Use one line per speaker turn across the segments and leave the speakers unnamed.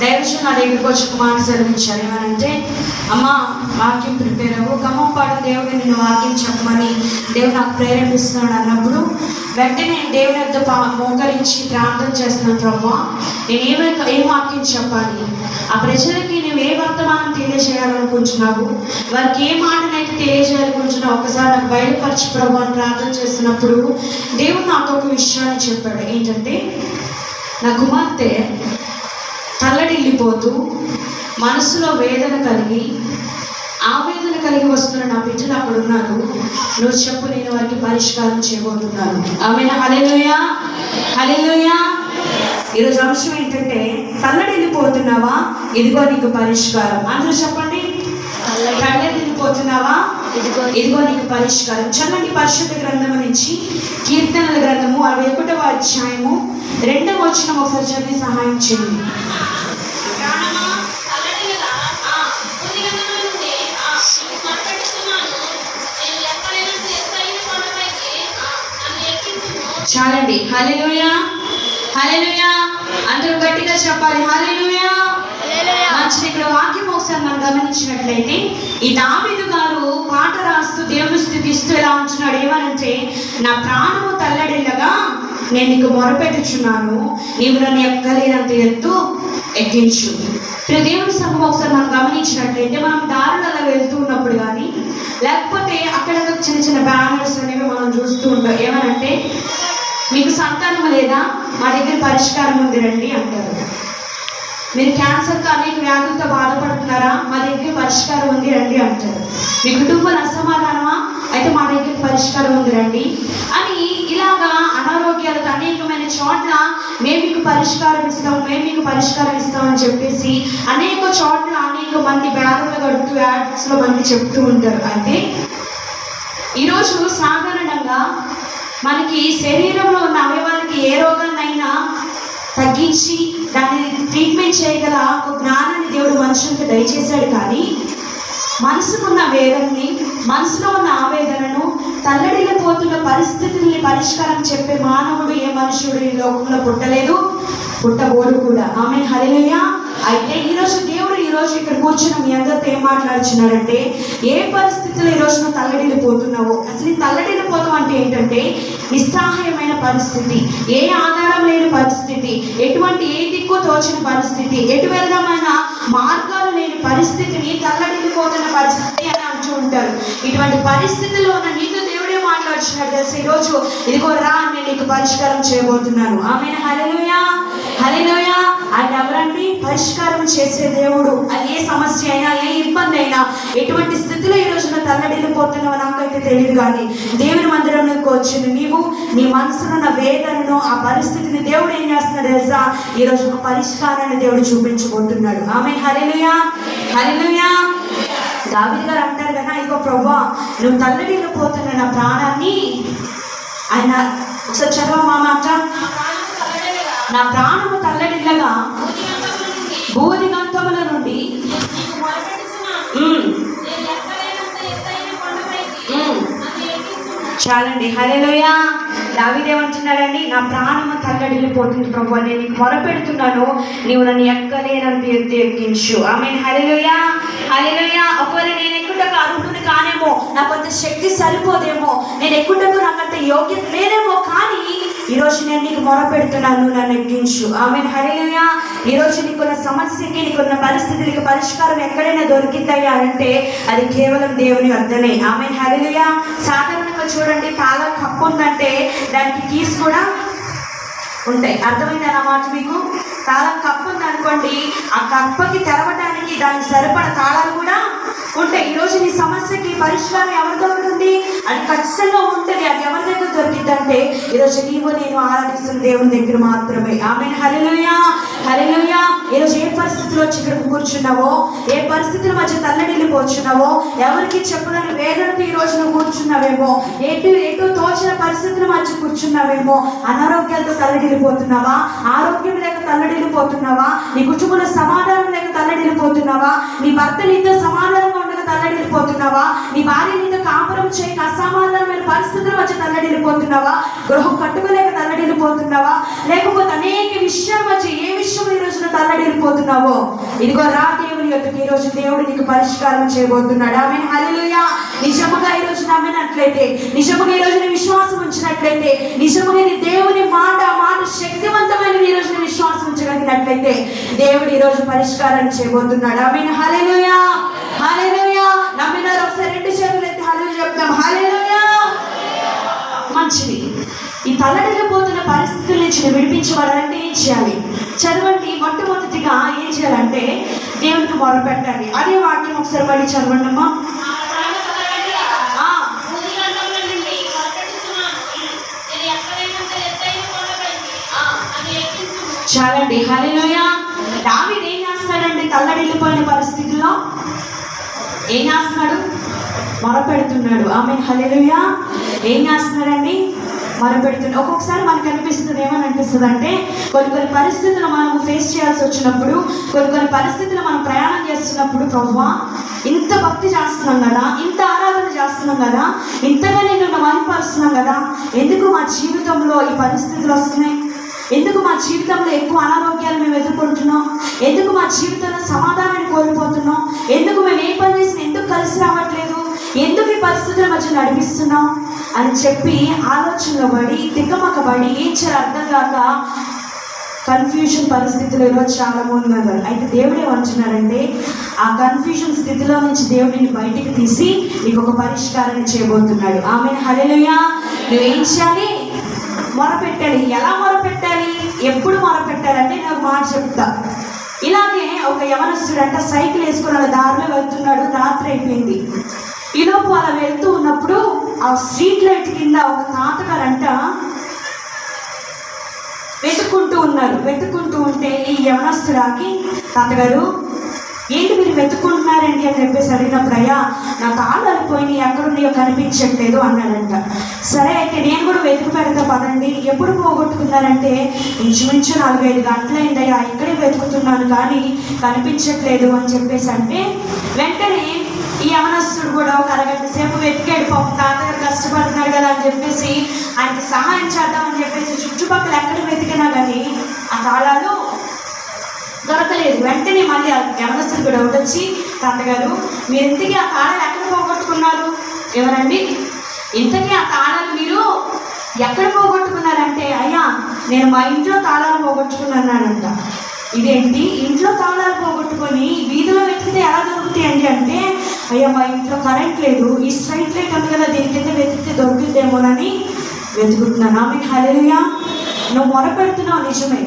దైవజన్ నా దగ్గరికి వచ్చి ఒక మాట సెలవించారు. ఏమనంటే, అమ్మ వాక్యం ప్రిపేర్ అవ్వు, ఖమ్మంపాడు దేవుడు నిన్ను వాక్యం చెప్పమని దేవుడు నాకు ప్రేరేపిస్తున్నాడు అన్నప్పుడు వెంటనే దేవుని యొద్ద మోకరించి ప్రార్థన చేస్తున్నాను. ప్రభువా, నేను ఏం వాక్యం చెప్పాలి, ఆ ప్రజలకి నువ్వు ఏ వర్తమానం తెలియజేయాలనుకుంటున్నావు, వారికి ఏ మాటనైతే తెలియజేయాలనుకుంటున్నావు ఒకసారి నాకు బయలుపరచు ప్రభు అని ప్రార్థన చేస్తున్నప్పుడు దేవుడు నాకు ఒక విషయాన్ని చెప్పాడు. ఏంటంటే, నా కుమార్తె తల్లడిల్లిపోతూ మనసులో వేదన కలిగి ఆవేదన కలిగి వస్తున్న నా బిడ్డలు అక్కడ ఉన్నారు. నువ్వు చెప్పు, నేను వారికి పరిష్కారం చేయబోతున్నాను. ఆమేన్. హల్లెలూయా, హల్లెలూయా. ఈరోజు అంశం ఏంటంటే, తల్లడిల్లిపోతున్నావా, ఇదిగో నీకు పరిష్కారం. అందరూ చెప్పండి, తల్లడిల్లిపోతున్నావా, ఇదిగో నీకు పరిష్కారం. చల్లని పరిశుద్ధ గ్రంథం నుంచి కీర్తనల గ్రంథము 61వ అధ్యాయము 2వ వచనం ఒకసారి చదివి సహాయం చేయండి. చాలండి. హల్లెలూయా, హల్లెలూయా. అందరూ గట్టిగా చెప్పాలి, హల్లెలూయా. మంచిది. ఇక్కడ వాక్యం ఒకసారి మనం గమనించినట్లయితే, ఈ దావీదు గారు పాట రాస్తూ దేవుని స్తుతిస్తూ ఎలా ఉంటున్నాడు. ఏమనంటే, నా ప్రాణము తల్లడిల్లగా నేను నీకు మొరపెట్టుచున్నాను, నీవు నన్ను ఎక్కలేనంత ఎత్తు ఎక్కించు. దేవుని సంఘం ఒకసారి మనం గమనించినట్లయితే, మనం దారులలో వెళ్తూ ఉన్నప్పుడు కానీ లేకపోతే అక్కడ చిన్న చిన్న బ్యానర్స్ అనేవి మనం చూస్తూ ఉంటాం. ఏమనంటే, మీకు సంతానం లేదా, మా దగ్గర పరిష్కారం ఉంది రండి అంటారు. మీరు క్యాన్సర్తో అనేక వ్యాధులతో బాధపడుతున్నారా, మా దగ్గర పరిష్కారం ఉంది రండి అంటారు. మీ కుటుంబంలో అసమాధానమా, అయితే మా దగ్గర పరిష్కారం ఉంది రండి అని ఇలాగా అనారోగ్యాలతో అనేకమైన చోట్ల మేము మీకు పరిష్కారం ఇస్తాం, మేము మీకు పరిష్కారం ఇస్తామని చెప్పేసి అనేక చోట్ల అనేక మంది బ్యానర్లు కడుతూ యాడ్స్లో మంది చెప్తూ ఉంటారు. అయితే ఈరోజు సాధారణంగా మనకి శరీరంలో ఉన్న అవయవాలకి ఏ రోగాన్నైనా తగ్గించి దాన్ని ట్రీట్మెంట్ చేయగల ఒక జ్ఞానాన్ని దేవుడు మనుషులకు దయచేశాడు. కానీ మనసుకున్న వేదనని, మనసులో ఉన్న ఆవేదనను, తల్లడిల్లిపోతున్న పరిస్థితుల్ని పరిష్కారం చెప్పే మానవుడు ఏ మనుషుడు ఈ లోకంలో పుట్టలేదు, పుట్టబోడు కూడా. ఆమేన్. హల్లెలూయా. అయితే ఈరోజు దేవుడు ఇక్కడ కూర్చుని మీ అందరితో ఏం మాట్లాడుచున్నాడంటే, ఏ పరిస్థితుల్లో ఈరోజు నువ్వు తల్లడిల్లిపోతున్నావో, అసలు ఈ తల్లడిల్లిపోతాం అంటే ఏంటంటే, నిస్సహాయమైన పరిస్థితి, ఏ ఆధారం లేని పరిస్థితి, ఎటువంటి ఏ దిక్కు తోచిన పరిస్థితి, ఎటు వెళ్దామైన మార్గాలు లేని పరిస్థితిని తల్లడిల్లిపోతున్న పరిస్థితి అని అంటూ ఉంటారు. ఇటువంటి పరిస్థితుల్లో ఉన్న నీతో దేవుడే మాట్లాడుచున్నాడు తెలుసు. ఈరోజు ఇదిగో రా, నేను నీకు పరిష్కారం చేయబోతున్నాను. ఆమేన్. హల్లెలూయా, హల్లెలూయా. ఆయన ఎవరండి? పరిష్కారం చేసే దేవుడు. అది ఏ సమస్య అయినా, ఏ ఇబ్బంది అయినా, ఎటువంటి స్థితిలో ఈ రోజున తల్లడిల్లిపోతున్నావో నాకైతే తెలియదు, కానీ దేవుని మందిరంలోకి వచ్చింది నీవు నీ మనసులో ఉన్న వేదనను, ఆ పరిస్థితిని దేవుడు ఏం చేస్తున్నాడు తెలుసా? ఈ రోజు ఒక పరిష్కారాన్ని దేవుడు చూపించబోతున్నాడు. ఆమేన్. హల్లెలూయా, హల్లెలూయా. దావీదు గారు అంటారు కదా, ఇదిగో ప్రభువా, నువ్వు తల్లడిల్లిపోతున్న నా ప్రాణాన్ని, ఆయన ఒకసారి చదవమా మాట, నా ప్రాణము తల్లడిల్లగా భూదిగంతముల నుండి చాలండి. హల్లెలూయా. దావీదు ఏమంటున్నాడండి? నా ప్రాణము తల్లడిల్లిపోతుంది ప్రభువా, నేను నీకు మొరపెడుతున్నాను, నీవు నన్ను ఎక్కలేనంత ఎత్తు ఎక్కించు. ఆమేన్. హల్లెలూయా, హల్లెలూయా. ఒకవేళ నేను ఎక్కుటకు అర్హుడిని కానేమో, నాకు కొంత శక్తి సరిపోదేమో, నేను ఎక్కుటకు నాకంత యోగ్యత లేదేమో, కానీ ఈరోజు నేను నీకు మొరపెడుతున్నాను, నన్ను ఎక్కించు. ఆమేన్. హల్లెలూయా. ఈరోజు నీకున్న సమస్యకి, నీకున్న పరిస్థితులకి పరిష్కారం ఎక్కడైనా దొరికిందయ్యా అంటే అది కేవలం దేవుని వద్దనే. ఆమేన్. హల్లెలూయా. సాధారణంగా చూడండి, తాళం కప్పు ఉందంటే దానికి కీస్ కూడా ఉంటాయి. అర్థమైంది అన్నమాట మీకు? తాళం కప్పు ఉంది అనుకోండి, ఆ కప్పకి తెరవడానికి దానికి సరిపడ తాళాలు కూడా ఉంటాయి. ఈరోజు నీ సమస్యకి పరిష్కారం ఎవరి దగ్గర ఉంది? అది ఖచ్చితంగా ఉంటుంది. అది ఎవరి దగ్గర దొరికిందంటే ఈరోజు నీవు నేను ఆరాధిస్తున్న దేవుని దగ్గర మాత్రమే. ఆమేన్. హల్లెలూయా, హల్లెలూయా. ఈరోజు ఏ పరిస్థితిలో వచ్చి ఇక్కడికి కూర్చున్నావో, ఏ పరిస్థితుల మధ్య తల్లడిల్లిపోతున్నావో, ఎవరికి చెప్పదని వేదనతో ఈ రోజు నువ్వు కూర్చున్నావేమో, ఎటు తోచిన పరిస్థితుల మధ్య కూర్చున్నావేమో, అనారోగ్యాలతో తల్లడిల్లిపోతున్నావా, ఆరోగ్యం లేక తల్లడిల్లిపోతున్నావా, నీ కుటుంబంలో సమాధానం లేక తల్లడిల్లిపోతున్నావా, నీ భర్త నీతో సమాధానంగా ఉండక తల్లడిల్లిపోతున్నావా, నీ భార్య నీతో కాపురం చేయక అసమాధానమైన ఆర్థికమైన పరిస్థితుల మధ్య తల్లడిల్లిపోతున్నావా? గృహం కట్టుకోలేక తల్లడిల్లిపోతున్నావా? లేకపోతే అనేక విషయాల మధ్య ఏ విషయం ఈ రోజున తల్లడిల్లిపోతున్నావో, ఇదిగో రా దేవుని యొద్దకు. ఈ రోజు దేవుడు నీకు పరిష్కారం చేయబోతున్నాడు. ఆమేన్, హల్లెలూయా. నిజముగా ఈ రోజు నమ్మినట్లయితే, నిజముగా ఈ రోజున విశ్వాసం ఉంచినట్లయితే, నిజముగా నీ దేవుని మాట శక్తివంతమైన ఈ రోజున విశ్వాసం ఉంచగలిగినట్లయితే దేవుడు ఈ రోజు పరిష్కారాన్ని చేయబోతున్నాడు. ఆమేన్, హల్లెలూయా, హల్లెలూయా. నమ్మినారు? ఒకసారి రెండు చేతులు ఎత్తి హల్లెలూయా చెప్తాం. హల్లెలూయా. మంచిది. ఈ తల్లడిల్లిపోతున్న పరిస్థితుల నుంచి విడిపించబడాలంటే ఏం చేయాలి? చదవండి. మొట్టమొదటిగా ఏం చేయాలంటే దేవునికి మొరపెట్టాలి. అదే వాక్యం ఒకసారి మళ్ళీ చదవండి అమ్మా. చాలండి. హల్లెలూయా. దావీదు ఏం చేస్తాడండి? తల్లడిల్లిపోయిన పరిస్థితుల్లో ఏం చేస్తున్నాడు? మొరపెడుతున్నాడు. ఆమేన్, హల్లెలూయా. ఏం చేస్తున్నాడండి? మొరపెడుతున్నాడు. ఒక్కొక్కసారి మనకు అనిపిస్తుంది, ఏమని అనిపిస్తుంది అంటే, కొన్ని పరిస్థితులు మనం ఫేస్ చేయాల్సి వచ్చినప్పుడు, కొన్ని పరిస్థితులు మనం ప్రయాణం చేస్తున్నప్పుడు, ప్రభువా ఇంత భక్తి చేస్తున్నాం కదా, ఇంత ఆరాధన చేస్తున్నాం కదా, ఇంతగా నేను మహిమపరుస్తున్నాం కదా, ఎందుకు మా జీవితంలో ఈ పరిస్థితులు వస్తున్నాయి? ఎందుకు మా జీవితంలో ఎక్కువ అనారోగ్యాలు మేము ఎదుర్కొంటున్నాం? ఎందుకు మా జీవితంలో సమాధానాన్ని కోల్పోతున్నాం? ఎందుకు మేము ఏ పని చేసినా ఎందుకు కలిసి రావట్లేదు? ఎందుకు ఈ పరిస్థితుల మధ్య నడిపిస్తున్నాం అని చెప్పి ఆలోచనలో పడి, తిక్కమక్కబడి, ఏం చేయాలి అర్థం కాక కన్ఫ్యూజన్ పరిస్థితులు ఈరోజు చాలా మంది ఉన్నారు. అయితే దేవుడు ఏమంటున్నాడంటే, ఆ కన్ఫ్యూజన్ స్థితిలో నుంచి దేవుడిని బయటికి తీసి నీకు ఒక పరిష్కారాన్ని చేయబోతున్నాడు. ఆమేన్, హల్లెలూయా. నువ్వేం చేయాలి? మొరపెట్టాలి. ఎలా మొరపెట్టాలి? ఎప్పుడు మొరపెట్టాలంటే నేను ఒక మాట చెప్తా. ఇలాగే ఒక యవనస్తుడంట సైకిల్ వేసుకుని అలా దారిలో వెళ్తున్నాడు. రాత్రి అయిపోయింది. ఈలోపు అలా వెళ్తూ ఉన్నప్పుడు ఆ స్ట్రీట్ లైట్ కింద ఒక తాతగారంట వెతుక్కుంటూ ఉన్నారు. వెతుక్కుంటూ ఉంటే ఈ యవనస్తురాకి, తాతగారు ఏంటి మీరు వెతుక్కుంటున్నారండి అని చెప్పేసి అడిగినప్పుడు, అయ్యా నా కాళ్ళు అలిపోయినాయి, ఎక్కడున్నాయో కనిపించట్లేదు అన్నాడంట. సరే అయితే నేను కూడా వెతుకు పెడతా పదండి. ఎప్పుడు పోగొట్టుకున్నారంటే, ఇంచుమించు 4-5 గంటలైందయ్యా, ఇక్కడే వెతుకుతున్నాను కానీ కనిపించట్లేదు అని చెప్పేసి అంటే, వెంటనే ఈ యవనస్తుడు కూడా ఒక అరగంట సేపు వెతికాడు. పాపం తాతగారు కష్టపడుతున్నాడు కదా అని చెప్పేసి ఆయనకి సహాయం చేద్దామని చెప్పేసి చుట్టుపక్కల ఎక్కడ వెతికినా కానీ ఆ తాళాలు దొరకలేదు. వెంటనే మళ్ళీ ఆ యవనస్తుడు కూడా వచ్చి, తాతగారు మీరు ఇంతకీ ఆ తాళాలు ఎక్కడ పోగొట్టుకున్నారు? ఎవరండి? ఇంతకీ ఆ తాళాలు మీరు ఎక్కడ పోగొట్టుకున్నారంటే, అయ్యా నేను మా ఇంట్లో తాళాలు పోగొట్టుకున్నానంట. ఇదేంటి, ఇంట్లో తాళాలు పోగొట్టుకొని వీధిలో వెతికితే ఎలా దొరుకుతాయండి అంటే, అయ్యా మా ఇంట్లో కరెంట్ లేదు, ఈ స్ట్రైట్ లైట్ ఉంది కదా, దీనికైతే వెతికితే దొరుకుతుందేమోనని వెతుకుతున్నాను. ఆమేన్, హల్లెలూయా. నువ్వు మొరపెడుతున్నావు నిజమే,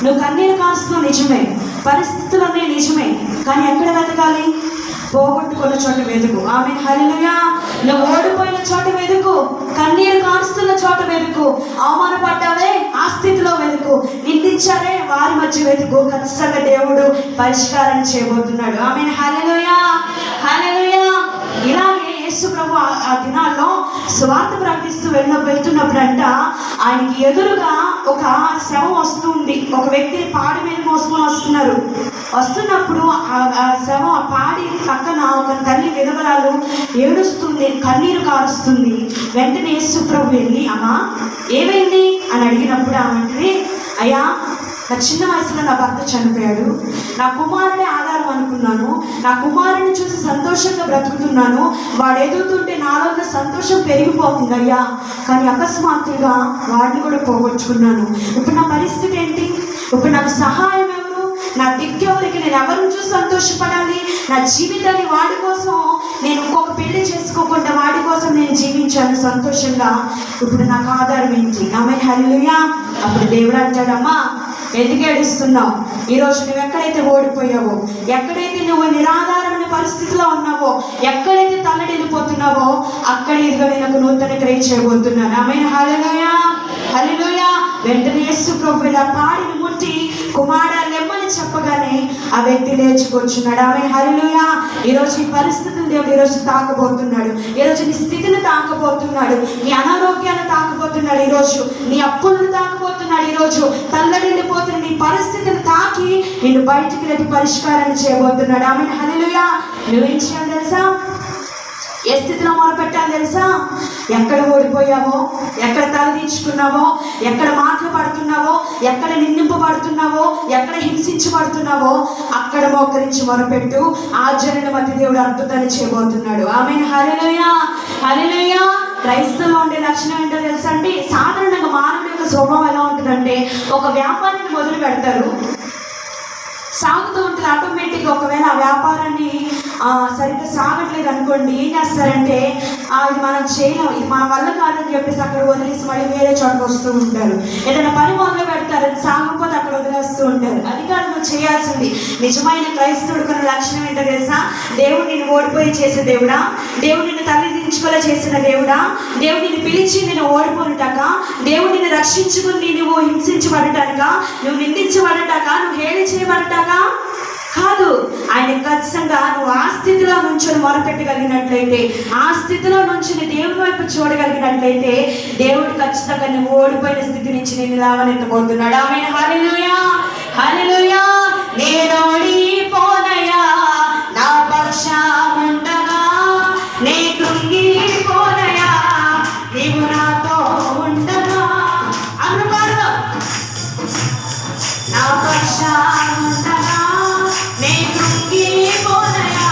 నువ్వు కన్నీరు కాస్తున్నావు నిజమే, పరిస్థితులన్నీ నిజమే, కానీ ఎక్కడ వెతకాలి? పోగొట్టుకున్న చోట వెతుకు. ఆమేన్, హల్లెలూయా. నువ్వు ఓడిపోయిన చోట వెతుకు, కన్నీరు కారుస్తున్న చోట వెతుకు, అవమానపడ్డావే ఆ స్థితిలో వెతుకు, నిందించారే వారి మధ్య వెతుకు. ఖచ్చితంగా దేవుడు పరిష్కారాన్ని చేయబోతున్నాడు. ఆమేన్, హల్లెలూయా, హల్లెలూయా. ఇలాగే యేసు ప్రభు ఆ దినాల్లో సువార్త ప్రకటిస్తూ వెళ్తున్నప్పుడు అంట, ఆయనకి ఎదురుగా ఒక శవం వస్తుంది. ఒక వ్యక్తిని పాడి మీద మోసుకొని వస్తున్నప్పుడు ఆ శవం, ఆ పాడి పక్కన ఒక తల్లి విధవరాలు ఏడుస్తుంది, కన్నీరు కారుస్తుంది. వెంటనే యేసు ప్రభు వెళ్ళి, అమ్మా ఏమైంది అని అడిగినప్పుడు ఆమె, అయ్యా నా చిన్న వయసులో నా భర్త చనిపోయాడు, నా కుమారుడే ఆధారం అనుకున్నాను, నా కుమారుని చూసి సంతోషంగా బ్రతుకుతున్నాను, వాడు ఎదుగుతుంటే నాలో ఉన్న సంతోషం పెరిగిపోతుంది అయ్యా, కానీ అకస్మాత్తుగా వాడిని కూడా పోగొట్టుకున్నాను. ఇప్పుడు నా పరిస్థితి ఏంటి? ఇప్పుడు నాకు సహాయం ఎవరు? నా దిక్కెవరికి? నేను ఎవరిని చూసి సంతోషపడాలి? నా జీవితాన్ని వాడి కోసం నేను ఇంకొక పెళ్లి చేసుకోకుండా వాడి కోసం నేను జీవించాను సంతోషంగా. ఇప్పుడు నాకు ఆధారం ఏంటి? ఆమేన్, హల్లెలూయా. అప్పుడు దేవుడు అంటాడమ్మా, ఎందుకు ఏడుస్తున్నావు? ఈరోజు నువ్వు ఎక్కడైతే ఓడిపోయావో, ఎక్కడైతే నువ్వు నిరాధారమైన పరిస్థితిలో ఉన్నావో, ఎక్కడైతే తల్లడిల్లిపోతున్నావో, అక్కడ ఇదిగో నేను నూతన క్రియ చేయబోతున్నాను. ఆమేన్, హల్లెలూయా, హల్లెలూయా. వెంటనే యేసు ప్రభువు ఇలా పాడిని ముట్టి కుమారుడా లెమ్మని చెప్పగానే ఆ వ్యక్తి లేచుకొచ్చున్నాడు. ఆమేన్, హల్లెలూయా. ఈరోజు ఈ పరిస్థితులు దేవుడు ఈరోజు తాకబోతున్నాడు. ఈరోజు నీ స్థితిని తాకబోతున్నాడు, నీ అనారోగ్యాన్ని తాకబోతున్నాడు, ఈరోజు నీ అప్పులను తాకబోతున్నాడు, ఈరోజు తల్లడిల్లిపోతున్న నీ పరిస్థితిని తాకి నిన్ను బయటికి రేపు పరిష్కారాన్ని చేయబోతున్నాడు. ఆమేన్, హల్లెలూయా. నువ్వేం చేయాలి తెలుసా? ఏ స్థితిలో మొరపెట్టాలి తెలుసా? ఎక్కడ ఓడిపోయావో, ఎక్కడ తలదించుకున్నావో, ఎక్కడ మాటలు పడుతున్నావో, ఎక్కడ నిందింపబడుతున్నావో, ఎక్కడ హింసించబడుతున్నావో అక్కడ మోకరించి మొరపెట్టు. ఆ జనుల మధ్య దేవుడు అద్భుతాన్ని చేయబోతున్నాడు. ఆమేన్. హల్లెలూయా, హల్లెలూయా. క్రైస్తవులో ఉండే లక్షణం ఏంటో తెలుసా అండి? సాధారణంగా మానవుడి యొక్క స్వభావం ఎలా ఉంటుందంటే, ఒక వ్యాపారాన్ని మొదలు పెడతారు, సాగుతూ ఉంటుంది. ఆటోమేటిక్గా ఒకవేళ ఆ వ్యాపారాన్ని సరిగ్గా సాగట్లేదు అనుకోండి, ఏం చేస్తారంటే ఇది మనం చేయలేం, ఇది మన వల్ల కాదని చెప్పేసి అక్కడ వదిలేసి మళ్ళీ వేరే చోటకు వస్తూ ఉంటారు. ఏదైనా పని మొదలు పెడతారు, అది సాగకపోతే అక్కడ వదిలేస్తూ ఉంటారు. అది కాదు నువ్వు చేయాల్సింది. నిజమైన క్రైస్తవుడు కొన్న లక్షణం ఏంటో తెలుసా? దేవుడు నిన్ను ఓడిపోయి చేసే దేవుడా, దేవుడు నిన్ను తల్లిదించుకోలే చేసిన దేవుడా, దేవుడు నిన్ను పిలిచి నేను ఓడిపోనుటాక, దేవుడు నిన్ను రక్షించుకుని నువ్వు హింసించబడటాక, నువ్వు నిందించబడటాక, నువ్వు హేళి చేయబడటాక కాదు. ఆయన ఖచ్చితంగా నువ్వు ఆ స్థితిలో నుంచి మొరపెట్టగలిగినట్లయితే, ఆ స్థితిలో నుంచి దేవుని వైపు చూడగలిగినట్లయితే, దేవుడు ఖచ్చితంగా నువ్వు ఓడిపోయిన స్థితి నుంచి నేను లేవనెత్తబోతున్నాడు. ఆమేన్. హల్లెలూయా, హల్లెలూయా. నేను ఓడిపోనయా నా పక్షముండగా, నే కృంగిపోనయా నీవు నాతో ఉండగా. అనుపాడు నా పక్షముండగా, నే కృంగిపోనయా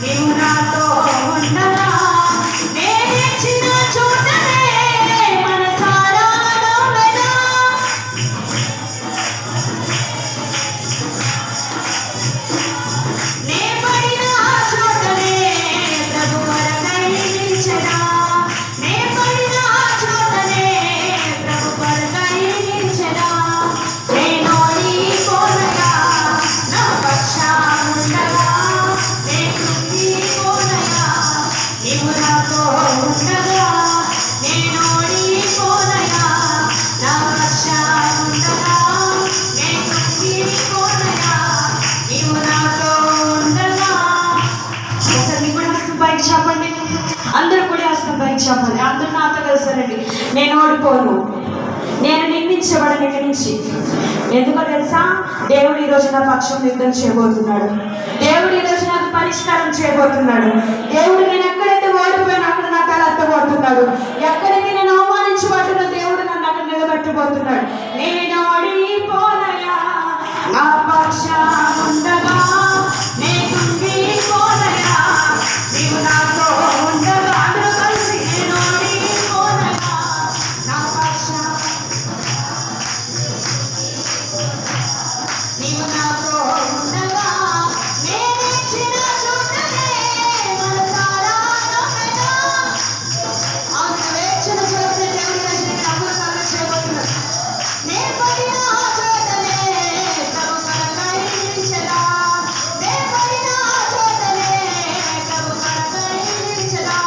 నీవు నాతో ఉండగా, నే నిలిచిన చోటనే మనసారా నవ్వెదా. నే పడిన చోటనే ప్రభు వరదై నిలిచెదా, నే పడిన చోటనే ప్రభు వరదై నిలిచెదా. నేను ఓడిపోనయా నా పక్షముండగా, నే కృంగిపోనయా నీవు నాతో ఉండగా, నేను ఓడిపోనయా నా పక్షముండగా, నే కృంగిపోనయా నీవు నాతో ఉండగా. ఒకసారి మీ కూడా హస్తం పైకి చెప్పండి, అందరూ కూడా హస్తం పైకి చెప్పండి. అందరూ నాతో కలిసారండి. నేను ఓడిపోను, నేను నిందించబడను ఇక్కడి నుంచి. ఎందుకో తెలుసా? దేవుడు ఈరోజు నా పక్షం యుద్ధం చేయబోతున్నాడు. దేవుడు ఈరోజు నాకు పరిష్కారం చేయబోతున్నాడు. దేవుడు నేను ఎక్కడైతే ఓడిపోయాను అక్కడ నా తల ఎత్తబోతున్నాడు. ఎక్కడైతే నేను అవమానించబడుతున్నా దేవుడు నన్ను అక్కడ నిలబెట్టబోతున్నాడు. నేను ఓడిపోనయా నా పక్షముండగా, నే కృంగిపోనయా నీవు నాతో ఉండగా. అందరూ కలిసి నేను ఓడిపోనయా నా పక్షం నీవు నాతో ఉండగా, నే నిలిచిన చోటనే మనసారా నవ్వెదా. అవును, వేచిన చోటనే దేవుడి రక్షణ అద్భుతాలు చేయబోతున్నాడు. నే పడిన చోటనే ప్రభు కొరకై నిలిచెదా, నే పడిన చోటనే ప్రభు కొరకై నిలిచెదా.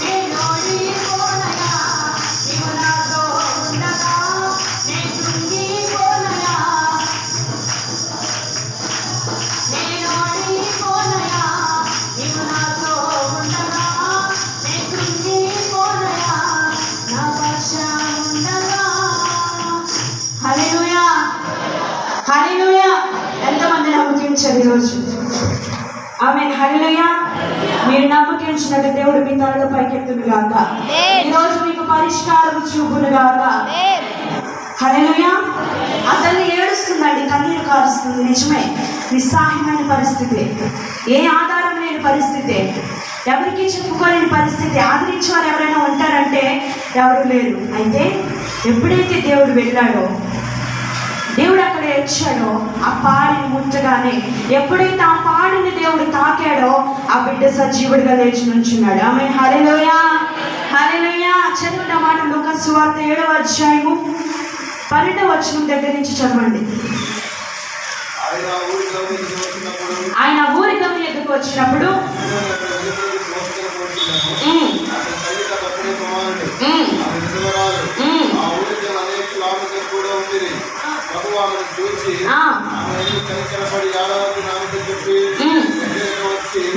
నేను ఓడిపోనయా నీవు నాతో ఉండగా, నే కృంగిపోనయా, నేను ఓడిపోనయా నీవు నాతో ఉండగా, నే కృంగిపోనయా నా పక్షముండగా. హల్లెలూయా, హల్లెలూయా. ఎంతమంది నమ్మకించారు ఈరోజు? ఆమేన్. హల్లెలూయా. మీరు నమ్మకించినట్టు దేవుడు మీ తలలో పైకెత్తును గాక. ఈరోజు మీకు పరిష్కారం చూపును గాక. హల్లెలూయా. అతను ఏడుస్తుందండి, కన్నీరు కారుస్తుంది. నిజమే, నిస్సహాయమైన పరిస్థితి, ఏ ఆధారం లేని పరిస్థితి, ఎవరికి చెప్పుకోలేని పరిస్థితి. ఆదరించేవారు ఎవరైనా ఉంటారంటే ఎవరు లేరు. అయితే ఎప్పుడైతే దేవుడు వెళ్ళాడో, దేవుడు అక్కడ వచ్చాడో, ఆ పాడిని ముట్టగానే ఎప్పుడైతే ఆ పాడిని దేవుడు తాకాడో ఆ బిడ్డ సజీవుడిగా లేచి నుంచున్నాడు. ఆమేన్. హల్లెలూయా, హల్లెలూయా. చదువున్న మాట లూకా సువార్త 7వ అధ్యాయము 12వ వచనం దగ్గర నుంచి చదవండి. ఆయన ఊరి గమ్యం ఎదుకు వచ్చినప్పుడు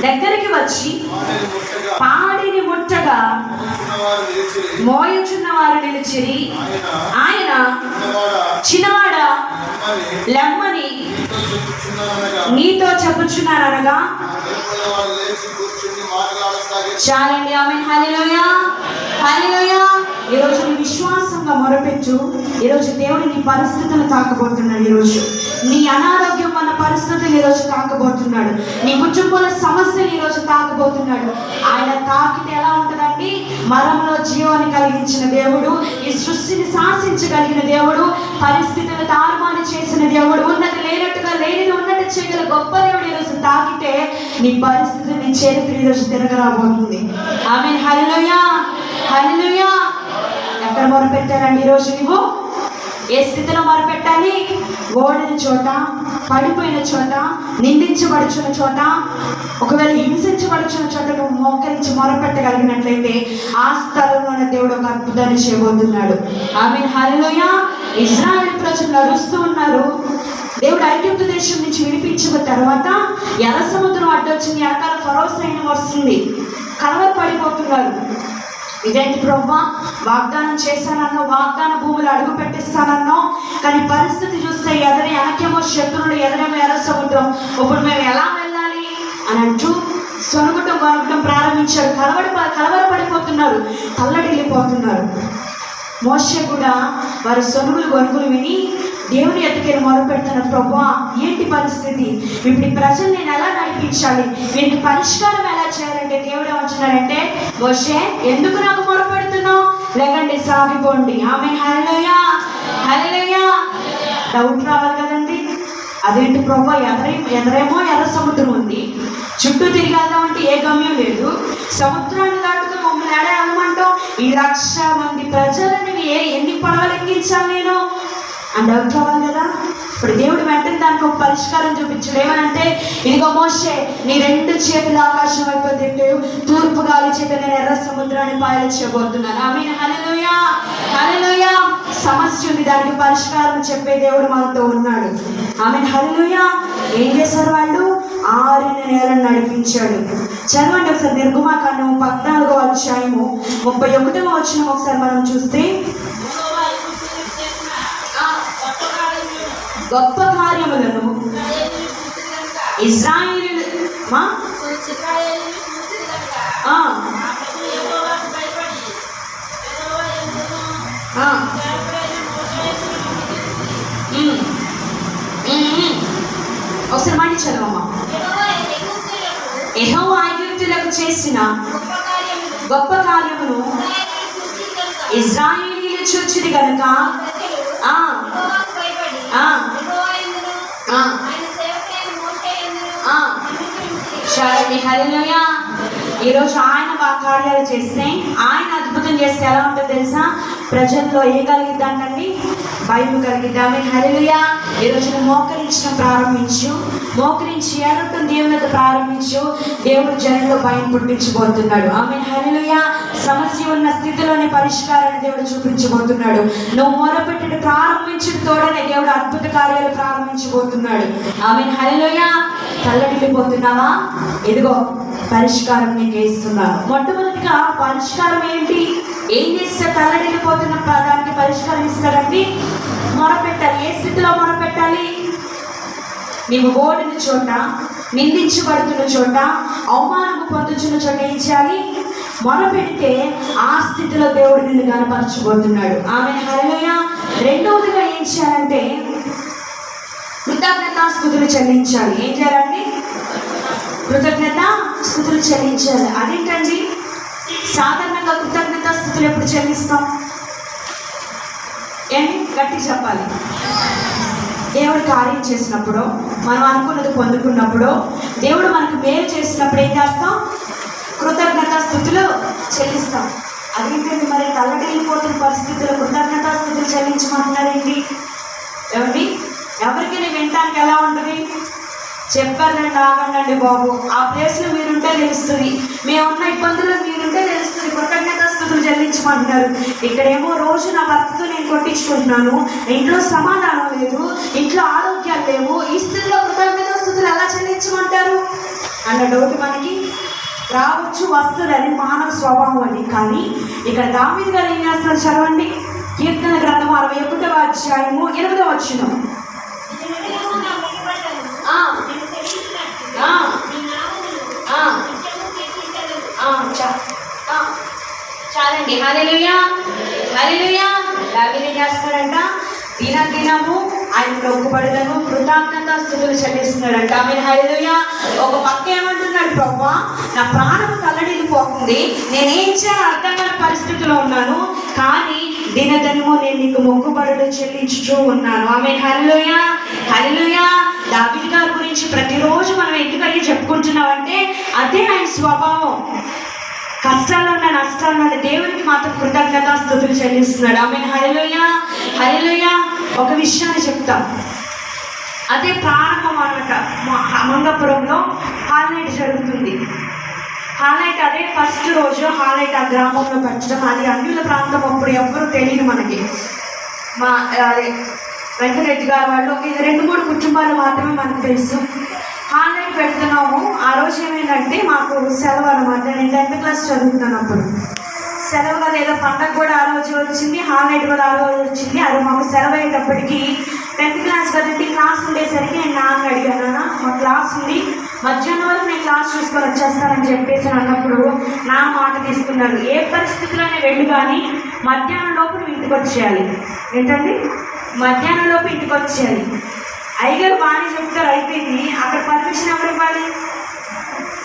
దగ్గరికి వచ్చి పాడిని ముట్టగా మోయుచున్న వారు నిలిచిరి. ఆయన చిన్నవాడా లెమ్మని నీతో చెప్పుచున్నారనగా చాలండి. ఆమేన్. హల్లెలూయా, హల్లెలూయా. ఈరోజు నీ విశ్వాసంగా మొరపెట్టు. ఈరోజు దేవుడు నీ పరిస్థితులను తాకబోతున్నాడు. ఈరోజు నీ అనారోగ్యం అన్న పరిస్థితులు ఈరోజు తాకబోతున్నాడు. నీ కుటుంబంలో సమస్యలు ఈరోజు తాకబోతున్నాడు. ఆయన తాకితే ఎలా ఉంటుందండి? మరణంలో జీవాన్ని కలిగించిన దేవుడు, ఈ సృష్టిని శాసించగలిగిన దేవుడు, పరిస్థితులు తారుమారు చేసిన దేవుడు, ఉన్నది లేనట్టుగా లేనిది ఉన్నట్టు చేయగల గొప్ప దేవుడు ఈరోజు తాకితే నీ పరిస్థితి, నీ చరిత్ర ఈరోజు తిరగరాబోతుంది. ఆమేన్. హల్లెలూయా, హల్లెలూయా. ఎక్కడ మొరపెట్టారండి ఈరోజు? నువ్వు ఏ స్థితిలో మొరపెట్టాలి? ఓడిన చోట, పడిపోయిన చోట, నిందించబడుచున్న చోట, ఒకవేళ హింసించబడుచున్న చోట నువ్వు మోకరించి మొరపెట్టగలిగినట్లయితే ఆ స్థలంలోనే దేవుడు ఒక అద్భుతాన్ని చేయబోతున్నాడు. ఆమేన్. హల్లెలూయా. ఇశ్రాయేలు ప్రజలు నడుస్తూ ఉన్నారు. దేవుడు ఐగుప్తు దేశం నుంచి విడిపించిన తర్వాత ఎర్ర సముద్రం అడ్డొచ్చింది. వెనకాల ఫరో సైన్యం వస్తుంది. కలవర పడిపోతున్నారు. ఇదేంటి ప్రభువా, వాగ్దానం చేశానన్నో, వాగ్దాన భూములు అడుగు పెట్టిస్తానన్నో, కానీ పరిస్థితి చూస్తే ఎదరే వెనకేమో శత్రువులు, ఎదరేమో ఎర్ర సముద్రం. ఇప్పుడు మేము ఎలా వెళ్ళాలి అని అంటూ సొనుగుటం వణుకుటం ప్రారంభించారు. కలవర పడిపోతున్నారు, తల్లడిల్లిపోతున్నారు. మోషే కూడా వారి సొనుగులు గొనుగులు విని దేవుని ఎత్తుకెళ్ళి మొరపెడుతున్న, ప్రభువా ఏంటి పరిస్థితి, ఇప్పుడు ఈ ప్రజలు నేను ఎలా నడిపించాలి, వీరికి పరిష్కారం ఎలా చేయాలంటే దేవుడు ఏమంటున్నాడంటే, మోషే ఎందుకు నాకు మొరపెడుతున్నావు, లేకండి సాగిపోండి. ఆమేన్. హల్లెలూయా, హల్లెలూయా. డౌట్ రావాలి కదండి. అదేంటి ప్రభువా, ఎదరేమో ఎర్ర సముద్రం ఉంది, చుట్టూ తిరిగేద్దామంటే ఏ గమ్యం లేదు, సముద్రాన్ని దాటుతూ మమ్మల్ని ఎడమంటావు, ఈ 1,00,000 మంది ప్రజలను ఎన్ని పడవలు ఎక్కించాలి నేను అని డౌట్ రావాలి కదా. ఇప్పుడు దేవుడు వెంటనే దానికి ఒక పరిష్కారం చూపించాడు. ఏమనంటే, ఇదిగో మోషే, నీ 2 చేతులు ఆకాశం వైపు తిట్టు, తూర్పు గాలి చేత నేను ఎర్ర సముద్రాన్ని పాయలు చేయబోతున్నాను. ఆమేన్. హల్లెలూయా, హల్లెలూయా. సమస్య ఉంది, దానికి పరిష్కారం చెప్పే దేవుడు మనతో ఉన్నాడు. ఆమేన్. హల్లెలూయా. ఏం చేశారు వాళ్ళు? 6 నెలలను నడిపించాడు. చదవండి ఒకసారి నిర్గమాకాండం 14వ అధ్యాయము 31వ వచనం ఒకసారి మనం చూస్తే, గొప్ప కార్యములను ఇశ్రాయేలు ఒకసారి మాట చదవమ్మా. యెహోవా ఐగుప్తులకు చేసిన గొప్ప కార్యమును ఇశ్రాయేలీయులు చూచిరి గనుక హల్లెలూయా. ఈరోజు ఆయన కార్యాలు చేస్తే, ఆయన అద్భుతం చేస్తే ఎలా ఉంటుందో తెలుసా? ప్రజల్లో ఏం కలిగిద్ది అంటండి? భయం కలిగిద్ది. ఆమేన్. హల్లెలూయా. ఈరోజు మోకరించడం ప్రారంభించు, మోకరించి ఏడటం దేవుని మీద ప్రారంభించు. దేవుడు జనంలో భయం పుట్టించబోతున్నాడు. ఆమేన్. హల్లెలూయా. సమస్య ఉన్న స్థితిలోనే పరిష్కారాన్ని దేవుడు చూపించబోతున్నాడు. నువ్వు మొరపెట్టి ప్రారంభించడం తోడనే దేవుడు అద్భుత కార్యాలు ప్రారంభించబోతున్నాడు. ఆమేన్. హల్లెలూయా. తల్లడిల్లిపోతున్నావా? ఇదిగో పరిష్కారం నీకు ఇస్తున్నాను. మొట్టమొదటిగా పరిష్కారం ఏంటి? ఏం చేస్తే తల్లడిల్లిపోతున్న దానికి పరిష్కారం ఇస్తాడండి? మొరపెట్టాలి. ఏ స్థితిలో మొరపెట్టాలి? నీవు ఓడిన చోట, నిందించబడుతున్న చోట, అవమానము పొందుతున్న చోట ఏం చేయాలి? మొరపెడితే ఆ స్థితిలో దేవుడు నిన్ను కనపరచబోతున్నాడు. ఆమేన్. హల్లెలూయా. రెండవదిగా ఏం చేయాలంటే, కృతజ్ఞతాస్తుతులు చెల్లించాలి. ఏం చేయాలండి? కృతజ్ఞతాస్తుతులు చెల్లించాలి. అదేంటండి? సాధారణంగా కృతజ్ఞతాస్తుతులు ఎప్పుడు చెల్లిస్తాం? ఏంటి? గట్టి చెప్పాలి. దేవుడు కార్యం చేసినప్పుడు, మనం అనుకున్నది పొందుకున్నప్పుడు, దేవుడు మనకు మేలు చేసినప్పుడు ఏం చేస్తాం? కృతజ్ఞతాస్తుతులు చెల్లిస్తాం. అదేంటండి? మరి తల్లడిల్లిపోతున్న పరిస్థితుల్లో కృతజ్ఞతాస్తుతులు చెల్లించమంటున్నారేంటి? ఏమండి? ఎవరికైనా వినటానికి ఎలా ఉంటుంది? చెప్పారండి, ఆగండి బాబు, ఆ ప్లేస్లో మీరుంటే తెలుస్తుంది, మేమున్న ఇబ్బందుల్లో మీరుంటే తెలుస్తుంది, కృతజ్ఞతాస్తుతులు చెల్లించమంటున్నారు. ఇక్కడేమో రోజు నా భర్తతో నేను కొట్టించుకుంటున్నాను, ఇంట్లో సమాధానం లేదు, ఇంట్లో ఆరోగ్యాలు లేవు, ఈ స్థితిలో కృతజ్ఞతాస్తుతులు ఎలా చెల్లించమంటారు అన్న డౌట్ మనకి రావచ్చు, వస్తుంది. అది మానవ స్వభావం అది. కానీ ఇక్కడ దావీదు గారు ఏం చేస్తారు? చదవండి. కీర్తన గ్రంథం 61వ అధ్యాయము 8వ వచనం. హల్లెలూయా, హల్లెలూయా. దావీదు ఏం చేస్తాడంట? దినము ఆయన మొక్కుబడులను కృతజ్ఞత స్తుతులు చెల్లిస్తున్నాడంట. ఆమేన్, హల్లెలూయా. ఒక పక్క ఏమంటున్నాడు? ప్రభువా, నా ప్రాణము తల్లడిల్లిపోతుంది, నేనేం చేయాలో అర్థం కాని పరిస్థితిలో ఉన్నాను, కానీ దినము నేను నీకు మొక్కుబడులు చెల్లించుతూ ఉన్నాను. ఆమేన్, హల్లెలూయా, హల్లెలూయా. దావీదు గారి గురించి ప్రతిరోజు మనం ఎందుకని చెప్పుకుంటున్నామంటే అదే ఆయన స్వభావం. కష్టాల్లో ఉన్న నష్టాల్లో ఉన్న దేవునికి మాత్రం కృతజ్ఞత స్తుతులు చెల్లిస్తున్నాడు. ఆమేన్, హల్లెలూయా, హల్లెలూయా. ఒక విషయాన్ని చెప్తాం, అదే ప్రారంభం అన్నమాట. మంగపురంలో హాల్ నైట్ జరుగుతుంది. హాల్ నైట్ అదే ఫస్ట్ రోజు హాల్ నైట్ ఆ గ్రామంలో పెట్టడం. అది అన్యుల ప్రాంతం, అప్పుడు ఎవ్వరూ తెలియదు మనకి. అదే వెంకటరెడ్డి గారు వాళ్ళు 2-3 కుటుంబాలు మాత్రమే మనకు తెలుసు. హాల్ నైట్ పెడుతున్నాము. ఆ రోజు ఏమైందంటే మాకు సెలవు అనమాట. నేను 10th క్లాస్ చదువుతున్నాను. అప్పుడు సెలవు కదా, ఏదో పండగ కూడా ఆ రోజు వచ్చింది, హాల్ నైట్ కూడా ఆ రోజు వచ్చింది. అది మాకు సెలవు అయ్యేటప్పటికి 10th క్లాస్ కదండి, క్లాస్ ఉండేసరికి నేను నాన్న అడిగాను, మా క్లాస్ ఉంది, మధ్యాహ్నం వరకు నేను క్లాస్ చూసుకొని వచ్చేస్తానని చెప్పేసి అన్నప్పుడు నా మాట తీసుకున్నాడు. ఏ పరిస్థితిలోనే వెళ్ళి కానీ మధ్యాహ్నం లోపు ఇంటికి వచ్చేయాలి. ఏంటండి? మధ్యాహ్నం లోపు ఇంటికి వచ్చేయాలి. అయ్యగారు బాగానే చెప్తారు, అయిపోయింది. అక్కడ పర్మిషన్ ఎవరు ఇవ్వాలి?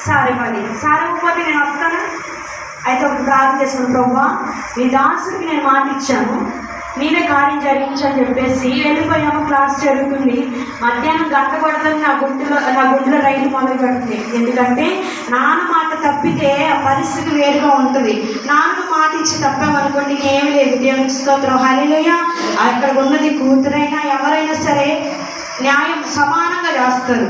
సార్ ఇవ్వాలి. సార్ ఇవ్వకపోతే నేను వస్తాను. అయితే ఒక ప్రార్థన చేశాను, ప్రభువా, నీ దాసుడికి నేను మాట ఇచ్చాను, నేనే కార్యం జరిగించని చెప్పేసి వెళ్ళిపోయాము. క్లాస్ జరుగుతుంది. మధ్యాహ్నం గంట కొడుతుంది, నా గుండెలో రైలు మొదలు పెడుతుంది. ఎందుకంటే నాన్న మాట తప్పితే ఆ పరిస్థితి వేరుగా ఉంటుంది. నాన్న మాట ఇచ్చి తప్పామనుకోండి, ఏమీ లేదు. దేవునికి స్తోత్రం, హల్లెలూయా. అక్కడ ఉన్నది కూతురైనా ఎవరైనా సరే న్యాయం సమానంగా చేస్తారు.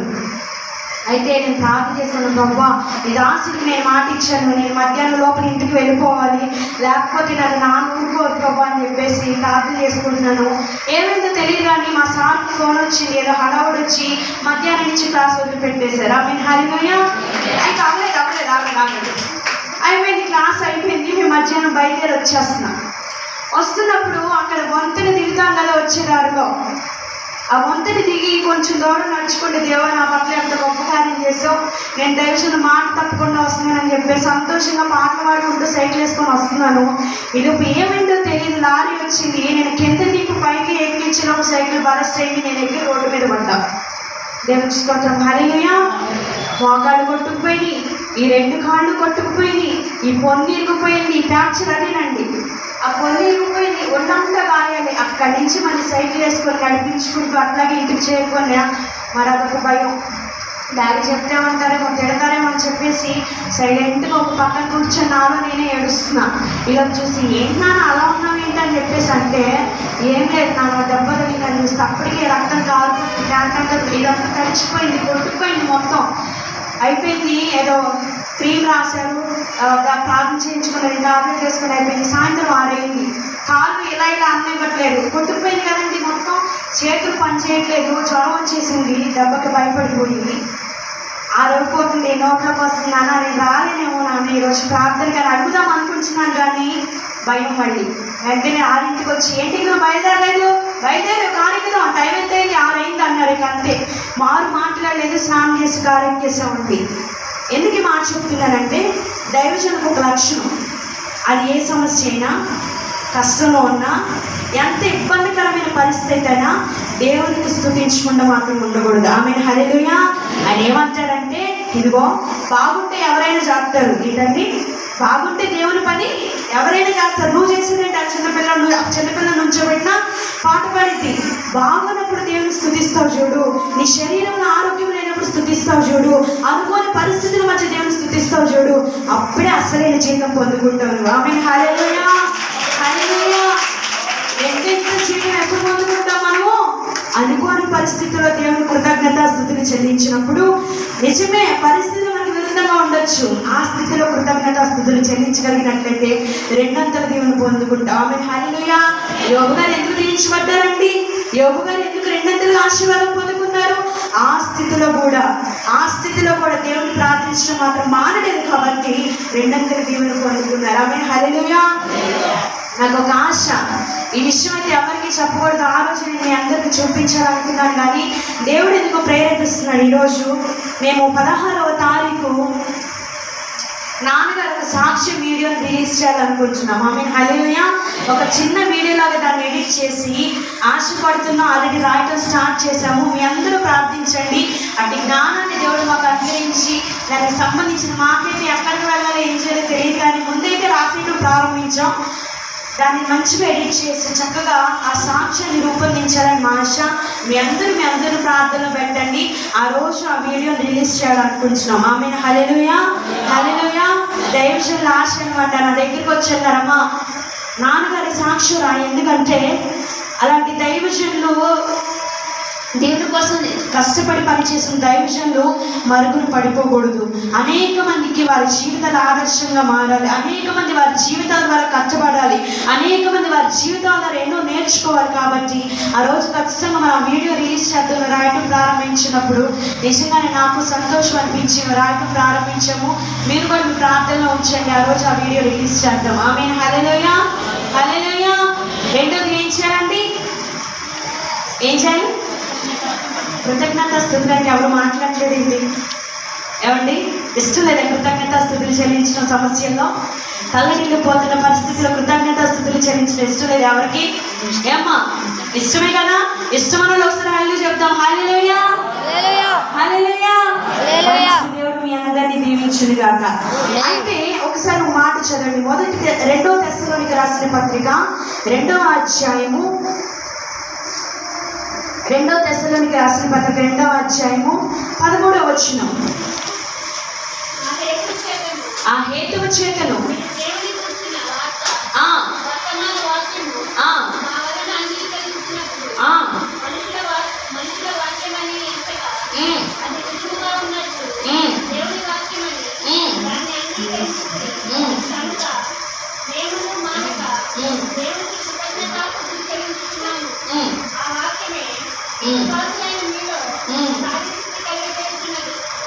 అయితే నేను ప్రార్థన చేశాను, ప్రభువా, నీ దాసుడికి నేను మాట ఇచ్చాను, నేను మధ్యాహ్నం లోపల ఇంటికి వెళ్ళిపోవాలి, లేకపోతే నన్ను నాన్న ఊరుకోరు ప్రభా అని చెప్పేసి ప్రార్థన చేసుకుంటున్నాను. ఏమైందో తెలియదు కానీ మా సార్కి ఫోన్ వచ్చింది, ఏదో హడావుడు వచ్చి మధ్యాహ్నం నుంచి క్లాస్ వదిలిపెట్టేశారు. ఆమె హరిమయ్య అయితే అవ్వలేదు. అయిపోయింది, క్లాస్ అయిపోయింది. మేము మధ్యాహ్నం బయలుదేరి వచ్చేస్తున్నాం. వస్తున్నప్పుడు అక్కడ వంతెన దిగుతాం కదా, వచ్చేదారిలో ఆ వంతెన దిగి కొంచెం దూరం నడుచుకుంటే, దేవా నా పట్ల ఎంత గొప్ప కార్యం చేసావు, నేను దయచేసి మాట తప్పకుండా వస్తున్నానని చెప్పి సంతోషంగా పాటలు పాడుకుంటూ సైకిల్ వేసుకొని వస్తున్నాను. ఇది ఏమైందో తెలియదు, లారీ వచ్చింది. నేను కింద దిక్కు పైకి ఎక్కించిన సైకిల్ బరస్ట్ అయింది. నేను ఎక్కి రోడ్డు మీద పడ్డా. దేవునికి స్తోత్రం, హల్లెలూయా. మోకాళ్ళు కొట్టుకుపోయింది, ఈ 2 కాళ్ళు కొట్టుకుపోయింది, ఈ పొన్ను ఇరుగుపోయింది, ఈ ఫ్రాక్చర్ అదేనండి. ఆ పొన్ను ఇరుగుపోయింది, ఒళ్ళంతా గాయాలి. అక్కడి నుంచి మళ్ళీ సైకిల్ వేసుకొని నడిపించుకుంటూ అట్లాగే ఇంటికి చేరుకొని మరి అదొక భయం. డాడీ చెప్తామంటారేమో, తిడతారేమో అని చెప్పేసి సైలెంట్గా ఒక పక్కన కూర్చొని నాలో నేనే ఏడుస్తున్నా. ఇలా చూసి ఏంటన్నా అలా ఉన్నావు ఏంటని చెప్పేసి అంటే, ఏం లేదు నాన్న దెబ్బ తగిలిందని చూస్తే అప్పటికే రక్తం కారుతుంది, ప్యాంట్ ఇదంతా తడిచిపోయింది, కొట్టుకుపోయింది మొత్తం. అయిపోయింది. ఏదో క్రీమ్ రాశారు, ప్రార్థన చేయించుకుని టాబ్లెట్ వేసుకుని అయిపోయింది. సాయంత్రం 6 అయింది. కాళ్ళు ఇలా అన్నివ్వట్లేదు, కొట్టుకుపోయింది కదండి మొత్తం. చేతులు పని చేయట్లేదు, జ్వరం వచ్చేసింది, దెబ్బకి భయపడిపోయింది. 6 అయిపోతుంది, నోట్లోకి వస్తున్నానా, నేను రాలేనేమో నాన్న ఈరోజు ప్రార్థనకి అని అడుగుదాం అనుకుంటున్నాను, కానీ భయం. మళ్ళీ వెంటనే 6ంటికి వచ్చి, ఏంటి ఇంకా బయలుదేరలేదు, కార్యక్రమం టైం ఎంత అయింది, 6 అయింది అన్నారు. ఇక అంతే, మాట్లాడలేదు, స్నానం చేసి కార్యం చేసామండి. ఎందుకు ఈ మాట చెప్తున్నానంటే, దైవజనులకు ఒక లక్షణం, అది ఏ సమస్య అయినా, కష్టంలో ఉన్నా, ఎంత ఇబ్బందికరమైన పరిస్థితి అయినా దేవునికి స్తుతించకుండా మాత్రం ఉండకూడదు. ఆమె హల్లెలూయా. ఆయన ఏమంటాడంటే, ఇదిగో బాగుంటే ఎవరైనా చేస్తారు. ఏంటండి? బాగుంటే దేవుని పని ఎవరైనా చేస్తారు. నువ్వు చేసిందంటే ఆ చిన్నపిల్లలు నుంచోబెట్టినా పాట పాడిద్ది. బాగున్నప్పుడు దేవుని స్తుతిస్తావు చూడు, నీ శరీరంలో ఆరోగ్యం లేనప్పుడు స్తుతిస్తావు చూడు, అనుకోని పరిస్థితుల మధ్య దేవుని స్తుతిస్తావు చూడు, అప్పుడే అసలైన జీవితం పొందుకుంటావు. ఆమె హల్లెలూయా, హల్లెలూయా. ఎంత జీవితం ఎప్పుడు పొందుకుంటాం మనము? అనుకోని పరిస్థితుల్లో దేవుని కృతజ్ఞత స్తుతులు చెల్లించినప్పుడు. నిజమే, పరిస్థితులు మనకు విరుద్ధంగా ఉండొచ్చు, ఆ స్థితిలో కృతజ్ఞత స్తుతులు చెల్లించగలిగినట్లయితే 2 దేవుని పొందుకుంటాం. ఆమె హల్లెలూయా. యోబు గారు ఎందుకు దీవించబడ్డారండి? యోబు గారు ఎందుకు 2 ఆశీర్వాదం పొందుకున్నారు? ఆ స్థితిలో కూడా దేవుని ప్రార్థించడం మాత్రం మానలేదు కాబట్టి 2 దేవుని పొందుకున్నారు. ఆమె హల్లెలూయా. నాకు ఒక ఆశ, ఈ విషయం అయితే ఎవరికి చెప్పకూడదు. ఆ రోజు నేను మీ అందరికీ చూపించాలనుకున్నాను, కానీ దేవుడు ఎందుకు ప్రేరేపిస్తున్నాడు. ఈరోజు మేము 16వ తారీఖు నాన్నగారు ఒక సాక్ష్య వీడియోని రిలీజ్ చేయాలనుకుంటున్నాం. ఆమె హల్లెలూయా. ఒక చిన్న వీడియో లాగా దాన్ని ఎడిట్ చేసి ఆశపడుతున్నాం. ఆల్రెడీ రాయటం స్టార్ట్ చేశాము. మీ అందరూ ప్రార్థించండి. అటు జ్ఞానాన్ని దేవుడు మాకు అనుగ్రహించి దానికి సంబంధించిన మాకైతే ఎక్కడికి వెళ్ళాలో ఏం చేయాలో తెలియదు, కానీ ముందైతే రాసేయడం ప్రారంభించాం. దాన్ని మంచిగా ఎడిట్ చేసి చక్కగా ఆ సాక్ష్యాన్ని రూపొందించాలని మా ఆశ. మీ అందరూ ప్రార్థనలు పెట్టండి. ఆ రోజు ఆ వీడియోని రిలీజ్ చేయాలనుకుంటున్నాం. ఆమె హల్లెలూయా హల్లెలూయా. దైవజనుల ఆశ అనమాట. నా దగ్గరికి వచ్చారమ్మా, నాన్నగారి సాక్షి రా, ఎందుకంటే అలాంటి దైవజనులు, దేవుని కోసం కష్టపడి పనిచేసిన దైవజనులు మరుగున పడిపోకూడదు. అనేక మందికి వారి జీవితాలు ఆదర్శంగా మారాలి. అనేక మంది వారి జీవితాల ద్వారా కష్టపడాలి. అనేక మంది వారి జీవితాల ద్వారా ఎన్నో నేర్చుకోవాలి. కాబట్టి ఆ రోజు ఖచ్చితంగా మనం వీడియో రిలీజ్ చేద్దాం. రాయటం ప్రారంభించినప్పుడు నిజంగానే నాకు సంతోషం అనిపించి రాయటం ప్రారంభించాము. మీరు కూడా మీ ప్రార్థనలో ఉంచండి. ఆ రోజు ఆ వీడియో రిలీజ్ చేద్దాం. ఆమేన్ హల్లెలూయా హల్లెలూయా. రెండోది ఏం చేయాలండి? ఏం చేయాలి? కృతజ్ఞత స్థుతులు. అంటే ఎవరు మాట్లాడలేదు ఏంటి? ఏమండి, ఇష్టం లేదా కృతజ్ఞత స్థుతులు చెల్లించిన సమస్యల్లో, తల్లడిల్లు పోతున్న పరిస్థితుల్లో కృతజ్ఞత స్థుతులు చెల్లించిన ఇష్టం లేదు ఎవరికి? ఏమ్మా, ఇష్టమే కదా? ఇష్టమైన ఒకసారి హల్లెలూయా చెప్తాం. హల్లెలూయా హల్లెలూయా. దేవుడు మీ అందరినీ దీవించును గాక. అయితే ఒకసారి ఒక మాట చదవండి. 2 తెస్సలోనికీ రాసిన పత్రిక 2వ అధ్యాయము 2 తెస్సలోనికీ రాసిన పత్రిక 2వ అధ్యాయము 13వ వచనం. ఆ హేతువు చేతను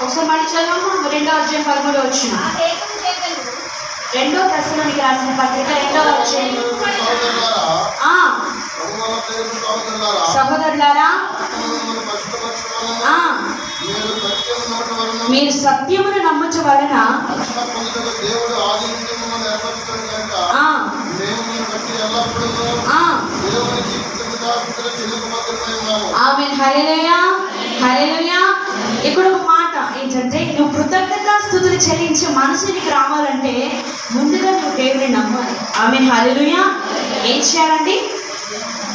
ఒకసారి మళ్ళీ చదవము. 2వ అధ్యాయం 13వ వచనం. 2 తెస్సలోనికీ రాసిన పత్రిక 2వ అధ్యాయం. సహోదరులారా, మీరు సత్యమును నమ్ముట వలన ఆమేన్ హల్లెలూయా హల్లెలూయా. ఇక్కడ ఒక మాట ఏంటంటే, నువ్వు కృతజ్ఞతా స్తుతులు చెల్లించే మనసు నీకు రావాలంటే ముందుగా నువ్వు దేవుని నమ్మాలి. ఆమేన్ హల్లెలూయా. ఏం చేయాలండి?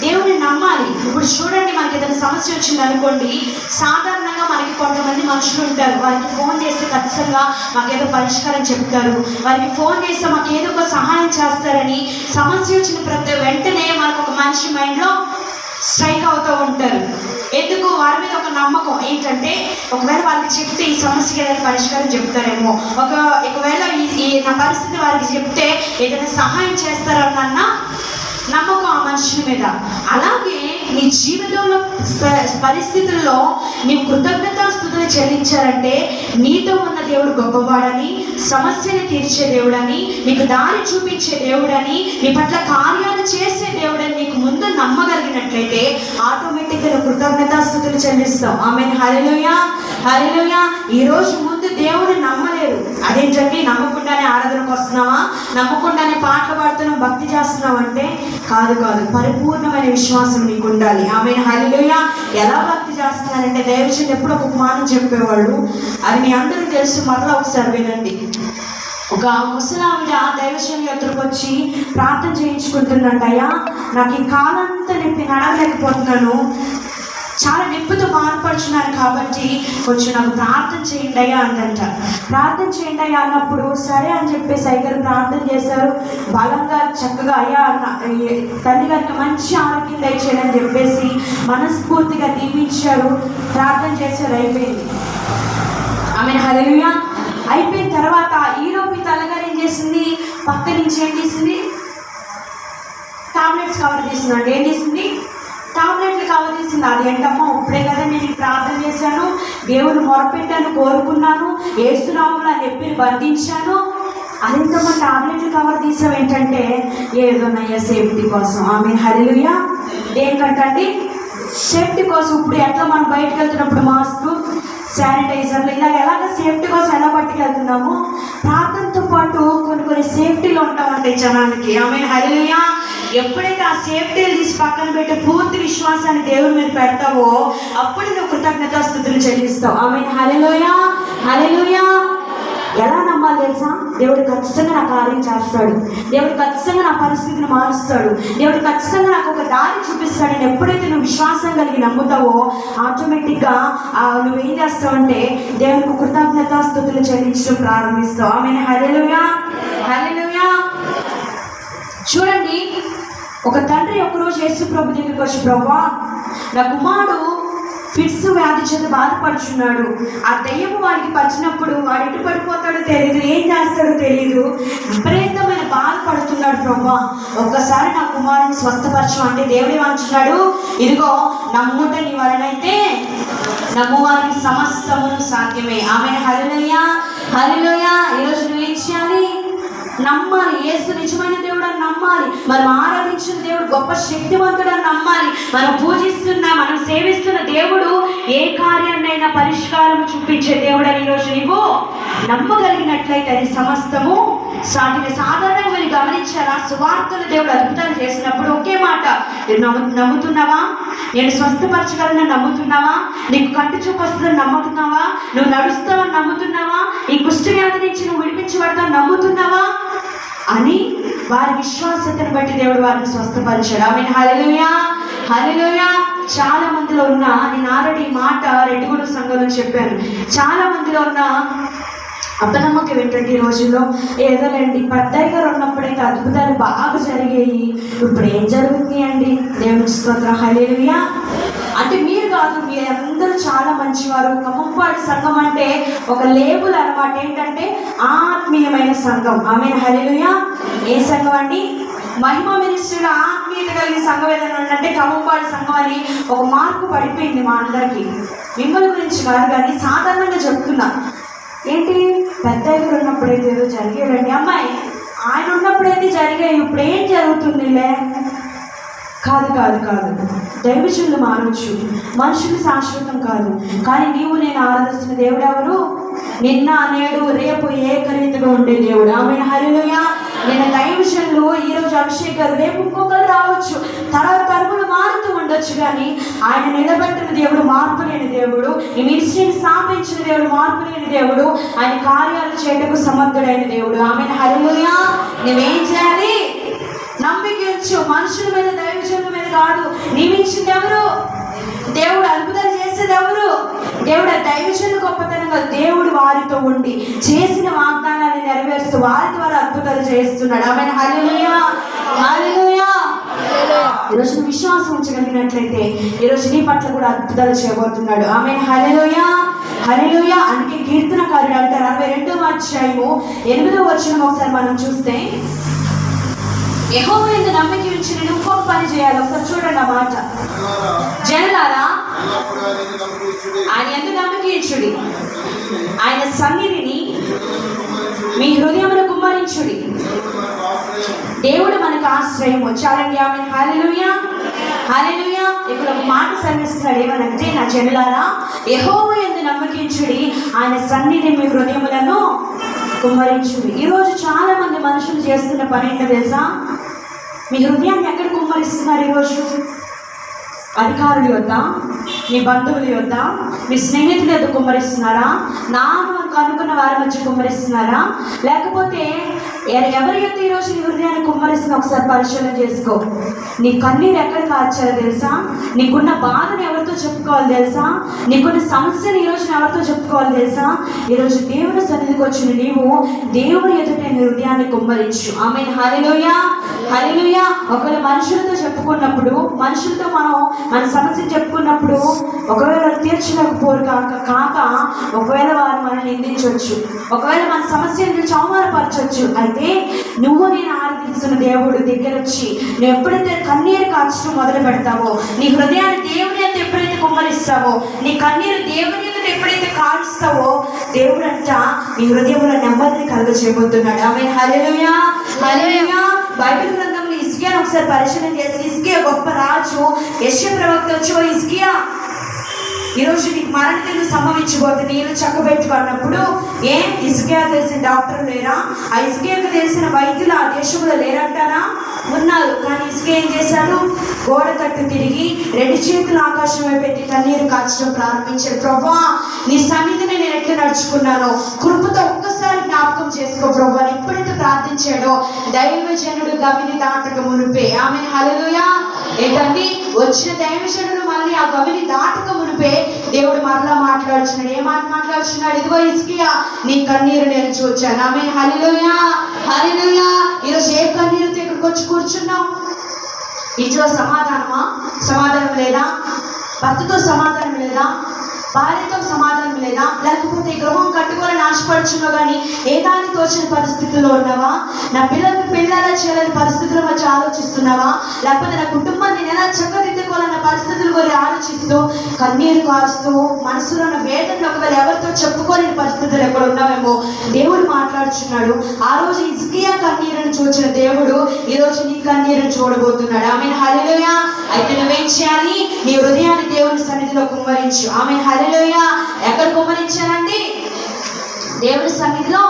దేవుని నమ్మాలి. ఇప్పుడు చూడండి, మనకి ఏదైనా సమస్య వచ్చింది అనుకోండి, సాధారణంగా మనకి కొంతమంది మనుషులు ఉంటారు. వారికి ఫోన్ చేస్తే ఖచ్చితంగా మాకేదో పరిష్కారం చెప్తారు. వారికి ఫోన్ చేస్తే మాకు ఏదో ఒక సహాయం చేస్తారని సమస్య వచ్చిన వెంటనే మనకు ఒక మనిషి మైండ్లో స్ట్రైక్ అవుతూ ఉంటారు. ఎందుకు? వారి మీద ఒక నమ్మకం ఏంటంటే, ఒకవేళ వాళ్ళకి చెప్తే ఈ సమస్యకి ఏదైనా పరిష్కారం చెప్తారేమో, ఒకవేళ ఈ నా పరిస్థితి వారికి చెప్తే ఏదైనా సహాయం చేస్తారన్న నమ్మకం ఆ మనుషుల మీద. అలాగే నీ జీవితంలో పరిస్థితుల్లో నీవు కృతజ్ఞతాస్తుతులు చెల్లించాలంటే నీతో ఉన్న దేవుడు గొప్పవాడని, సమస్యను తీర్చే దేవుడని, నీకు దారి చూపించే దేవుడని, నీ పట్ల కార్యాలు చేసే దేవుడని నీకు ముందు నమ్మగలిగినట్లయితే ఆటోమేటిక్గా కృతజ్ఞతాస్తుతులు చెల్లిస్తాం. ఆమేన్ హల్లెలూయా హల్లెలూయా. ఈరోజు ముందు దేవుడిని నమ్మలేరు. అదేంటంటే, నమ్మకుండానే ఆరాధనకు వస్తున్నావా, నమ్మకుండానే పాటలు పాడుతున్నాం, భక్తి చేస్తున్నావు అంటే కాదు. పరిపూర్ణమైన విశ్వాసం నీకు ఉండాలి. ఆమేన్ హల్లెలూయా. ఎలా భక్తి చేస్తున్నారంటే, దైవజనులు ఎప్పుడు ఒక మాటను చెప్పేవాళ్ళు, అది మీ అందరికీ తెలుసు. మరలా ఒకసారి వినండి. ఒక ముసలావిడ దైవజనుల దగ్గరకు వచ్చి ప్రార్థన చేయించుకుంటున్నాడు. అయ్యా, నాకు ఈ కాలంతా నొప్పి, నడవలేకపోతున్నాను, చాలా నొప్పితో బాధపడుచున్నాను, కాబట్టి కొంచెం నాకు ప్రార్థన చేయండి అయ్యా అందంట. ప్రార్థన చేయండి అయ్యా అన్నప్పుడు సరే అని చెప్పేసి అయ్యగారు ప్రార్థన చేశారు. బలంగా చక్కగా అయ్యా తల్లి గారికి మంచి ఆరోగ్యం దయచేయండి అని చెప్పేసి మనస్ఫూర్తిగా దీవించారు, ప్రార్థన చేశారు. అయిపోయింది. ఆమేన్ హల్లెలూయా. అయిపోయిన తర్వాత ఈలోపు తల్లిగారు ఏం చేసింది? పక్క నుంచి ఏం చేసింది? టాబ్లెట్స్ కవర్ చేసిందండి. ఏం చేసింది? టాబ్లెట్లు కవర్ చేసింది. అది ఏంటమ్మా, ఇప్పుడే కదా నేను ప్రార్థన చేశాను, దేవుని మొరపెట్టాను, కోరుకున్నాను, ఏసునామములో ఆ నొప్పిని బంధించాను, అదేంటమ్మా టాబ్లెట్లు కవర్ తీసావు ఏంటంటే, ఏదోనయ్యా సేఫ్టీ కోసం. ఆమేన్ హల్లెలూయా. దేనికంటే సేఫ్టీ కోసం. ఇప్పుడు ఎట్లా మనం బయటకు వెళ్తున్నప్పుడు మాస్క్, శానిటైజర్లు ఇలాగ ఎలాగ సేఫ్టీ కోసం ఎలా పట్టుకెళ్తున్నామో ప్రార్థనతో పాటు కొన్ని సేఫ్టీలు ఉంటామండి జనానికి. ఆమేన్ హల్లెలూయా. ఎప్పుడైతే ఆ సేఫ్టీలు తీసి పక్కన పెట్టి పూర్తి విశ్వాసాన్ని దేవుడి మీద పెడతావో అప్పుడు నువ్వు కృతజ్ఞతాస్తుతులు చెల్లిస్తావు. ఆమేన్ హల్లెలూయా హల్లెలూయా. ఎలా నమ్మాలి తెలుసా? దేవుడు ఖచ్చితంగా నా కార్యం చేస్తాడు, దేవుడు ఖచ్చితంగా నా పరిస్థితిని మారుస్తాడు, దేవుడు ఖచ్చితంగా నాకు ఒక దారి చూపిస్తాడు. నేను ఎప్పుడైతే నువ్వు విశ్వాసం కలిగి నమ్ముతావో ఆటోమేటిక్గా నువ్వేం చేస్తావు అంటే దేవునికి కృతజ్ఞతాస్తుతులు చెల్లించడం ప్రారంభిస్తావు. ఆమేన్ హల్లెలూయా హల్లెలూయా. చూడండి, ఒక తండ్రి ఒకరోజు యేసు ప్రభు దగ్గరికి వచ్చి, ప్రభువా నా కుమారుడు ఫిట్స్ వ్యాధి చేత బాధపడుచున్నాడు, ఆ దెయ్యము వాడికి పచ్చినప్పుడు వాడు ఎటు పడిపోతాడో తెలియదు, ఏం చేస్తాడో తెలియదు, విపరీతమైన బాధపడుతున్నాడు ప్రభువా, ఒక్కసారి నా కుమారుని స్వస్థపరచు అంటే దేవుడు ఏమంటున్నాడు, ఇదిగో నమ్ముట నీ వలనైతే నమ్మువారికి సమస్తమును సాధ్యమే. ఆమేన్ హల్లెలూయా హల్లెలూయా. ఈరోజు నువ్వేం చేయాలి? నమ్మాలి. యేసు నిజమైన దేవుడు అని నమ్మాలి. మనం ఆరాధించిన దేవుడు గొప్ప శక్తివంతుడు అని నమ్మాలి. మనం పూజిస్తున్న మనం సేవిస్తున్న దేవుడు ఏ కార్యాన్నైనా పరిష్కారం చూపించే దేవుడు అని ఈరోజు నీవు నమ్మగలిగినట్లయితే అది సమస్తము సాధ్యమే. సాధారణంగా మీరు గమనించారా? సువార్తలు దేవుడు అద్భుతాలు చేసినప్పుడు ఒకే మాట, నమ్ముతున్నావా? నేను స్వస్థపరచగలను నమ్ముతున్నావా? నీకు కంటి చూపు వస్తుందని నమ్ముతున్నావా? నువ్వు నడుస్తావని నమ్ముతున్నావా? ఈ కుష్ఠవ్యాధి నుంచి నువ్వు విడిపించబడతావు నమ్ముతున్నావా అని వారి విశ్వాసతను బట్టి దేవుడు వారిని స్వస్థపరిచాడు. ఆమేన్ హల్లెలూయా హల్లెలూయా. చాలా మందిలో ఉన్న, నేను ఆల్రెడీ ఈ మాట రెడ్డిగూడ సంఘంలో చెప్పాను, చాలా మందిలో ఉన్న అపనమ్మకం ఏంటంటే ఈ రోజుల్లో ఏదోలేండి పెద్దయ్య గారు ఉన్నప్పుడైతే అద్భుతాలు బాగా జరిగాయి, ఇప్పుడు ఏం జరుగుతున్నాయి అండి? దేవుని స్తోత్రం హల్లెలూయా. అంటే మీరు కాదు, మీరందరూ చాలా మంచివారు. ఖమ్మంపాడు సంఘం అంటే ఒక లేబుల్ అన్నమాట, ఏంటంటే ఆత్మీయమైన సంఘం. ఆమేన్ హల్లెలూయా. ఏ సంఘం అండి? మహిమ మినిస్ట్రీలో ఆత్మీయత కలిగిన సంఘం ఏదైనా ఉందంటే ఖమ్మంపాడు సంఘం అని ఒక మార్పు పడిపోయింది మా అందరికీ. మిమ్మల్ని గురించి కాదు కానీ సాధారణంగా చెప్తున్నా. ఏంటి పెద్దయ్య ఉన్నప్పుడైతే ఏదో జరిగేదండి, అమ్మాయి ఆయన ఉన్నప్పుడైతే జరిగాయి, ఇప్పుడు ఏం జరుగుతుందిలే. కాదు కాదు కాదు, దైవజనులు మారవచ్చు, మనుషులు శాశ్వతం కాదు. కానీ నీవు నేను ఆరాధిస్తున్న దేవుడు ఎవరు? నిన్న నేడు రేపు ఏకరీతిగా ఉండే దేవుడు. ఆమేన్ హల్లెలూయా. నేను దైవజనులు ఈరోజు అభిషేక్ గారు, రేపు ఇంకొకరు రావచ్చు, తర్వాత తరములు మారుతూ ఉండొచ్చు, కానీ ఆయన నిలబెట్టిన దేవుడు మార్పు లేని దేవుడు, ఈ మినిస్ట్రీని స్థాపించిన దేవుడు మార్పు లేని దేవుడు, ఆయన కార్యాలు చేయటకు సమర్థుడైన దేవుడు. ఆమేన్ హల్లెలూయా. నువ్వేం చేయాలి? నమ్మిక ఉంచు. మనుషుల మీద దైవజనుల మీద కాదు. నియమించింది ఎవరు? దేవుడు. అద్భుతాలు చేసేది ఎవరు? దేవుడు. దైవజనుల గొప్పతనం కాదు, దేవుడు వారితో ఉండి చేసిన వాగ్దానాన్ని నెరవేరుస్తూ వారి ద్వారా అద్భుతాలు చేస్తున్నాడు. ఆమేన్ హల్లెలూయా హల్లెలూయా. ఈరోజు విశ్వాసం ఉంచగలిగినట్లయితే ఈరోజు నీ పట్ల కూడా అద్భుతాలు చేయబోతున్నాడు. ఆమేన్ హల్లెలూయా హల్లెలూయా. అందుకే కీర్తనకారుడు అంటారు 62వ అధ్యాయము 8వ వచనం ఒకసారి మనం చూస్తే, యెహోవా యందు నమ్మిక ఉంచి నేను ఇంకొక పని చేయాలి. ఒకసారి చూడండి ఆ మాట. జనులారా ఆయన యందు నమ్మిక ఉంచుడి, ఆయన సన్నిధిని మీ హృదయమును కుమ్మరించుడి. దేవుడు మనకు ఆశ్రయం. వచ్చారండి. ఆమేన్ హల్లెలూయా హల్లెలూయా. ఇక్కడ ఒక మాట సన్నిస్తున్నాడు, ఏమనంటే, నా జనులారా యెహోవా యందు నమ్మిక ఉంచుడి, ఆయన సన్నిధి మీ హృదయములను కుమ్మరించుడి. ఈరోజు చాలా మంది మనుషులు చేస్తున్న పని ఏంటో తెలుసా? మీ హృదయాన్ని ఎక్కడ కుమ్మరిస్తున్నారు ఈరోజు? అధికారుల యొద్ద, మీ బంధువుల యొద్ద, మీ స్నేహితుల యొద్ద కుమ్మరిస్తున్నారా? నాను అనుకున్న వారి మధ్య కుమ్మరిస్తున్నారా? లేకపోతే ఎవరి యొక్క ఈరోజు నీ హృదయాన్ని కుమ్మరిస్తున్నా? ఒకసారి పరిశీలన చేసుకో. నీ కన్నీరు ఎక్కడ కాచారో తెలుసా? నీకున్న బాధను ఎవరితో చెప్పుకోవాలి తెలుసా? నీకున్న సమస్యను ఈరోజు ఎవరితో చెప్పుకోవాలి తెలుసా? ఈరోజు దేవుని సన్నిధికి వచ్చిన నీవు దేవుని ఎదుట నీ హృదయాన్ని కుమ్మరించు. ఆమేన్ హల్లెలూయా హల్లెలూయా. ఒకవేళ మనుషులతో చెప్పుకున్నప్పుడు, మనుషులతో మనం మన సమస్యను చెప్పుకున్నప్పుడు ఒకవేళ తీర్చలేకపోరు కాక ఒకవేళ వారు మనల్ని నిందించవచ్చు, ఒకవేళ మన సమస్యను గురించి అవమానపరచవచ్చు. అయితే నువ్వు నేను ఆరాధిస్తున్న దేవుడు దగ్గర వచ్చి నువ్వు ఎప్పుడైతే కన్నీరు కాల్చడం మొదలు పెడతావో, నీ హృదయాన్ని దేవుని అంతా ఎప్పుడైతే కుమ్మరిస్తావో, నీ కన్నీరు దేవుని అంతా ఎప్పుడైతే కాల్స్తావో, దేవుడు అంట నీ హృదయంలో నెమ్మదిని కలుగజేయబోతున్నాడు. ఆమేన్ హల్లెలూయా హల్లెలూయా. బైబిల్ గ్రంథంలో హిజ్కియాను ఒకసారి పరిశీలన చేసి, హిజ్కియా గొప్ప రాజు. యెషయా ప్రవక్త వచ్చి, హిజ్కియా ఈరోజు నీకు మరణ తీర్పు సంభవించబోతుంది, నీళ్ళు చక్కబెట్టుకున్నప్పుడు హిజ్కియా తెలిసిన డాక్టర్ లేరా? ఆ హిజ్కియాకు తెలిసిన వైద్యులు ఆ దేశంలో లేరంటారా? ఉన్నారు. కానీ హిజ్కియా ఏం చేశాడు? గోడ తట్టు తిరిగి 2 చేతులు ఆకాశం వైపు పెట్టి కన్నీరు కాల్చడం ప్రారంభించాడు. ప్రభువా, నీ సన్నిధిని నేను ఎట్లా నడుచుకున్నాను, కృపతో ఒక్కసారి జ్ఞాపకం చేసుకో ప్రభువా. ఎప్పుడైతే ప్రార్థించాడో దైవజనుడు గవిని దాటక మునిపే, ఆమె హల్లెలూయా. ఏంటండి, వచ్చిన దైవజనుడు మళ్ళీ ఆ గవిని దాటక మునిపే దేవుడు మరలా మాట్లాడుచున్నాడు. ఏ మాట మాట్లాడుచున్నాడు? ఇదిగో హిజ్కియా, నీ కన్నీరు నేను చూచాను. ఆమె హల్లెలూయా, హల్లెలూయా. ఈరోజు ఏ కన్నీరుతో ఇక్కడికి వచ్చి కూర్చున్నావు? ఇంట్లో సమాధానం లేదా? భర్తతో సమాధానం లేదా? భార్యతో సమాధానం లేదా? లేకపోతే గృహం కట్టుకోవాలని ఆశపడుచున్నావు కానీ ఏ దాన్ని తోచిన పరిస్థితుల్లో ఉన్నావా? నా పిల్లలకు పెళ్ళాలా చేయాలని పరిస్థితుల మధ్య ఆలోచిస్తున్నావా? లేకపోతే నా కుటుంబాన్ని నేను ఎలా చక్కదిద్దుకోవాలన్న పరిస్థితుల గురించి ఆలోచిస్తూ కన్నీరు కారుస్తూ మనసులో ఉన్న వేదనలు ఒకవేళ ఎవరితో చెప్పుకోలేని పరిస్థితులు ఎక్కడ ఉన్నావేమో దేవుడు మాట్లాడుచున్నాడు. ఆ రోజు హిజ్కియా కన్నీరును చూచిన దేవుడు ఈరోజు నీ కన్నీరును చూడబోతున్నాడు. Amen hallelujah. అయితే నువ్వేం చేయాలి? నీ హృదయాన్ని దేవుని సన్నిధిలో కుమ్మరించు. Amen hallelujah. ఎక్కడ కుమ్మరించాలండి? దేవుని సన్నిధిలో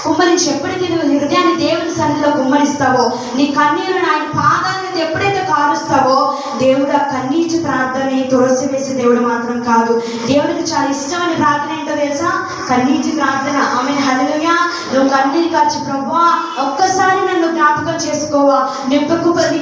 కుమ్మరించి. ఎప్పుడైతే నువ్వు హృదయాన్ని దేవుని సన్నిధిలో కుమ్మరిస్తావో, నీ కన్నీరుని ఆయన పాదాలను ఎప్పుడైతే కారుస్తావో, దేవుడు ఆ కన్నీటి ప్రార్థనని తులసివేసే దేవుడు మాత్రం కాదు. దేవుడికి చాలా ఇష్టమైన ప్రార్థన ఏంటో తెలుసా? కన్నీటి ప్రార్థన. Amen hallelujah. నువ్వు కన్నీరు కార్చి, ప్రభువా ఒక్కసారి నన్ను జ్ఞాపకం చేసుకోవా, నీ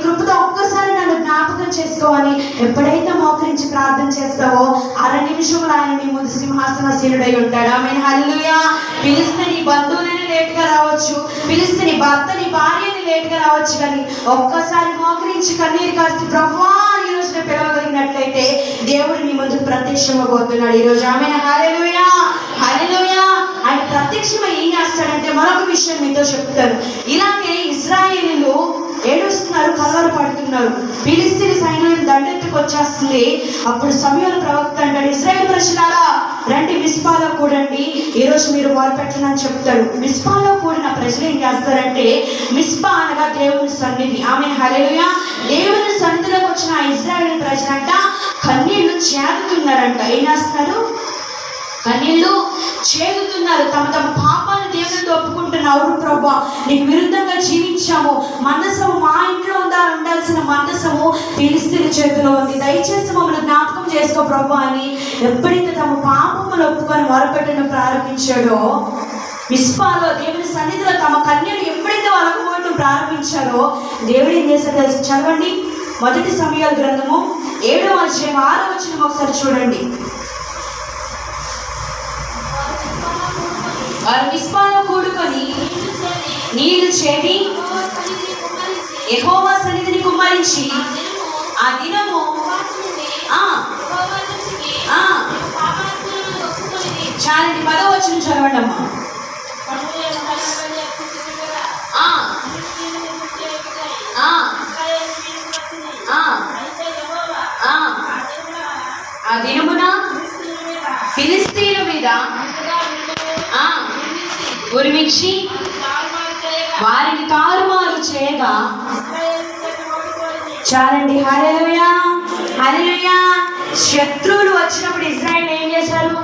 కృపతో ఒక్కసారి నన్ను జ్ఞాపకం చేసుకోవని ఎప్పుడైతే మోకరించి ప్రార్థన చేస్తావో 6 నిమిషంలో ఆయన నీ ముందు సింహాసనాసీనుడై ఉంటాడు. Amen hallelujah. పిలిస్తే నీ బంధువులని లేట్గా రావచ్చు, పిలిస్తే నీ భర్త నీ భార్యని లేట్గా రావచ్చు, కానీ ఒక్కసారి మోకరించి కన్నీరు కాస్త ప్రభువా ఈ రోజున పిలవగలిగినట్లయితే దేవుడు నీ ముందు ప్రత్యక్షమవుతున్నాడు ఈరోజు. ఆమెన్ హల్లెలూయా, హల్లెలూయా. ఆయన ప్రత్యక్షమై ఏం చేస్తాడంటే, మరొక విషయం మీతో చెప్తాను. ఇలాగే ఇశ్రాయేలీయులు ఏడుస్తున్నారు, కలవరపడుతున్నారు. ఫిలిష్తీయుల సైన్యం దండెత్తుకు వచ్చేస్తుంది. అప్పుడు సమూయేలు ప్రవక్త అంటాడు, ఇశ్రాయేలు ప్రజలారా రండి, మిస్పాలో కూడండి, ఈరోజు మీరు మొరపెట్టనని చెప్తాడు. మిస్పాలో కూడిన ప్రజలు ఏం చేస్తారంటే, మిస్పా అనగా దేవుని సన్నిధి. Amen hallelujah. దేవుని సన్నిధిలోకి వచ్చిన ఇశ్రాయేలు ప్రజలంట కన్నీళ్లు చేరుతున్నారంట. ఏం చేస్తున్నారు? కన్నీళ్లు చేదుతున్నారు. తమ పాపాన్ని దేవునితో ఒప్పుకుంటున్నారు. ప్రభువా నీకు విరుద్ధంగా జీవించాము, మందసము మా ఇంట్లో ఉండాల్సిన మందసము ఫిలిష్తీయుల చేతిలో ఉంది, దయచేసి మమ్మల్ని జ్ఞాపకం చేసుకో ప్రభువా అని ఎప్పుడైతే తమ పాపములు ఒప్పుకొని మొరపెట్టడం ప్రారంభించాడో, మిస్పాలో దేవుని సన్నిధిలో తమ కన్యలు ఎప్పుడైతే వలకపోవడం ప్రారంభించారో దేవుడు ఏం చేశాడో తెలుసు? చదవండి, 1 సమూయేలు గ్రంథము 7వ అధ్యాయం 6వ వచనం ఒకసారి చూడండి. వారు మిస్పాలో కూడుకొని నీళ్లు చేరి యెహోవా సన్నిధిని కుమ్మరించి ఆ దినము చాలండి 10వ వచనం చదవండి అమ్మా. ఆ దినమున ఫిలిష్తీయుల మీద ఉరిమించి వారిని తారుమారు చేయగా, చాలండి హల్లెలూయా, హల్లెలూయా. శత్రువులు వచ్చినప్పుడు ఇశ్రాయేలు ఏం చేశారు?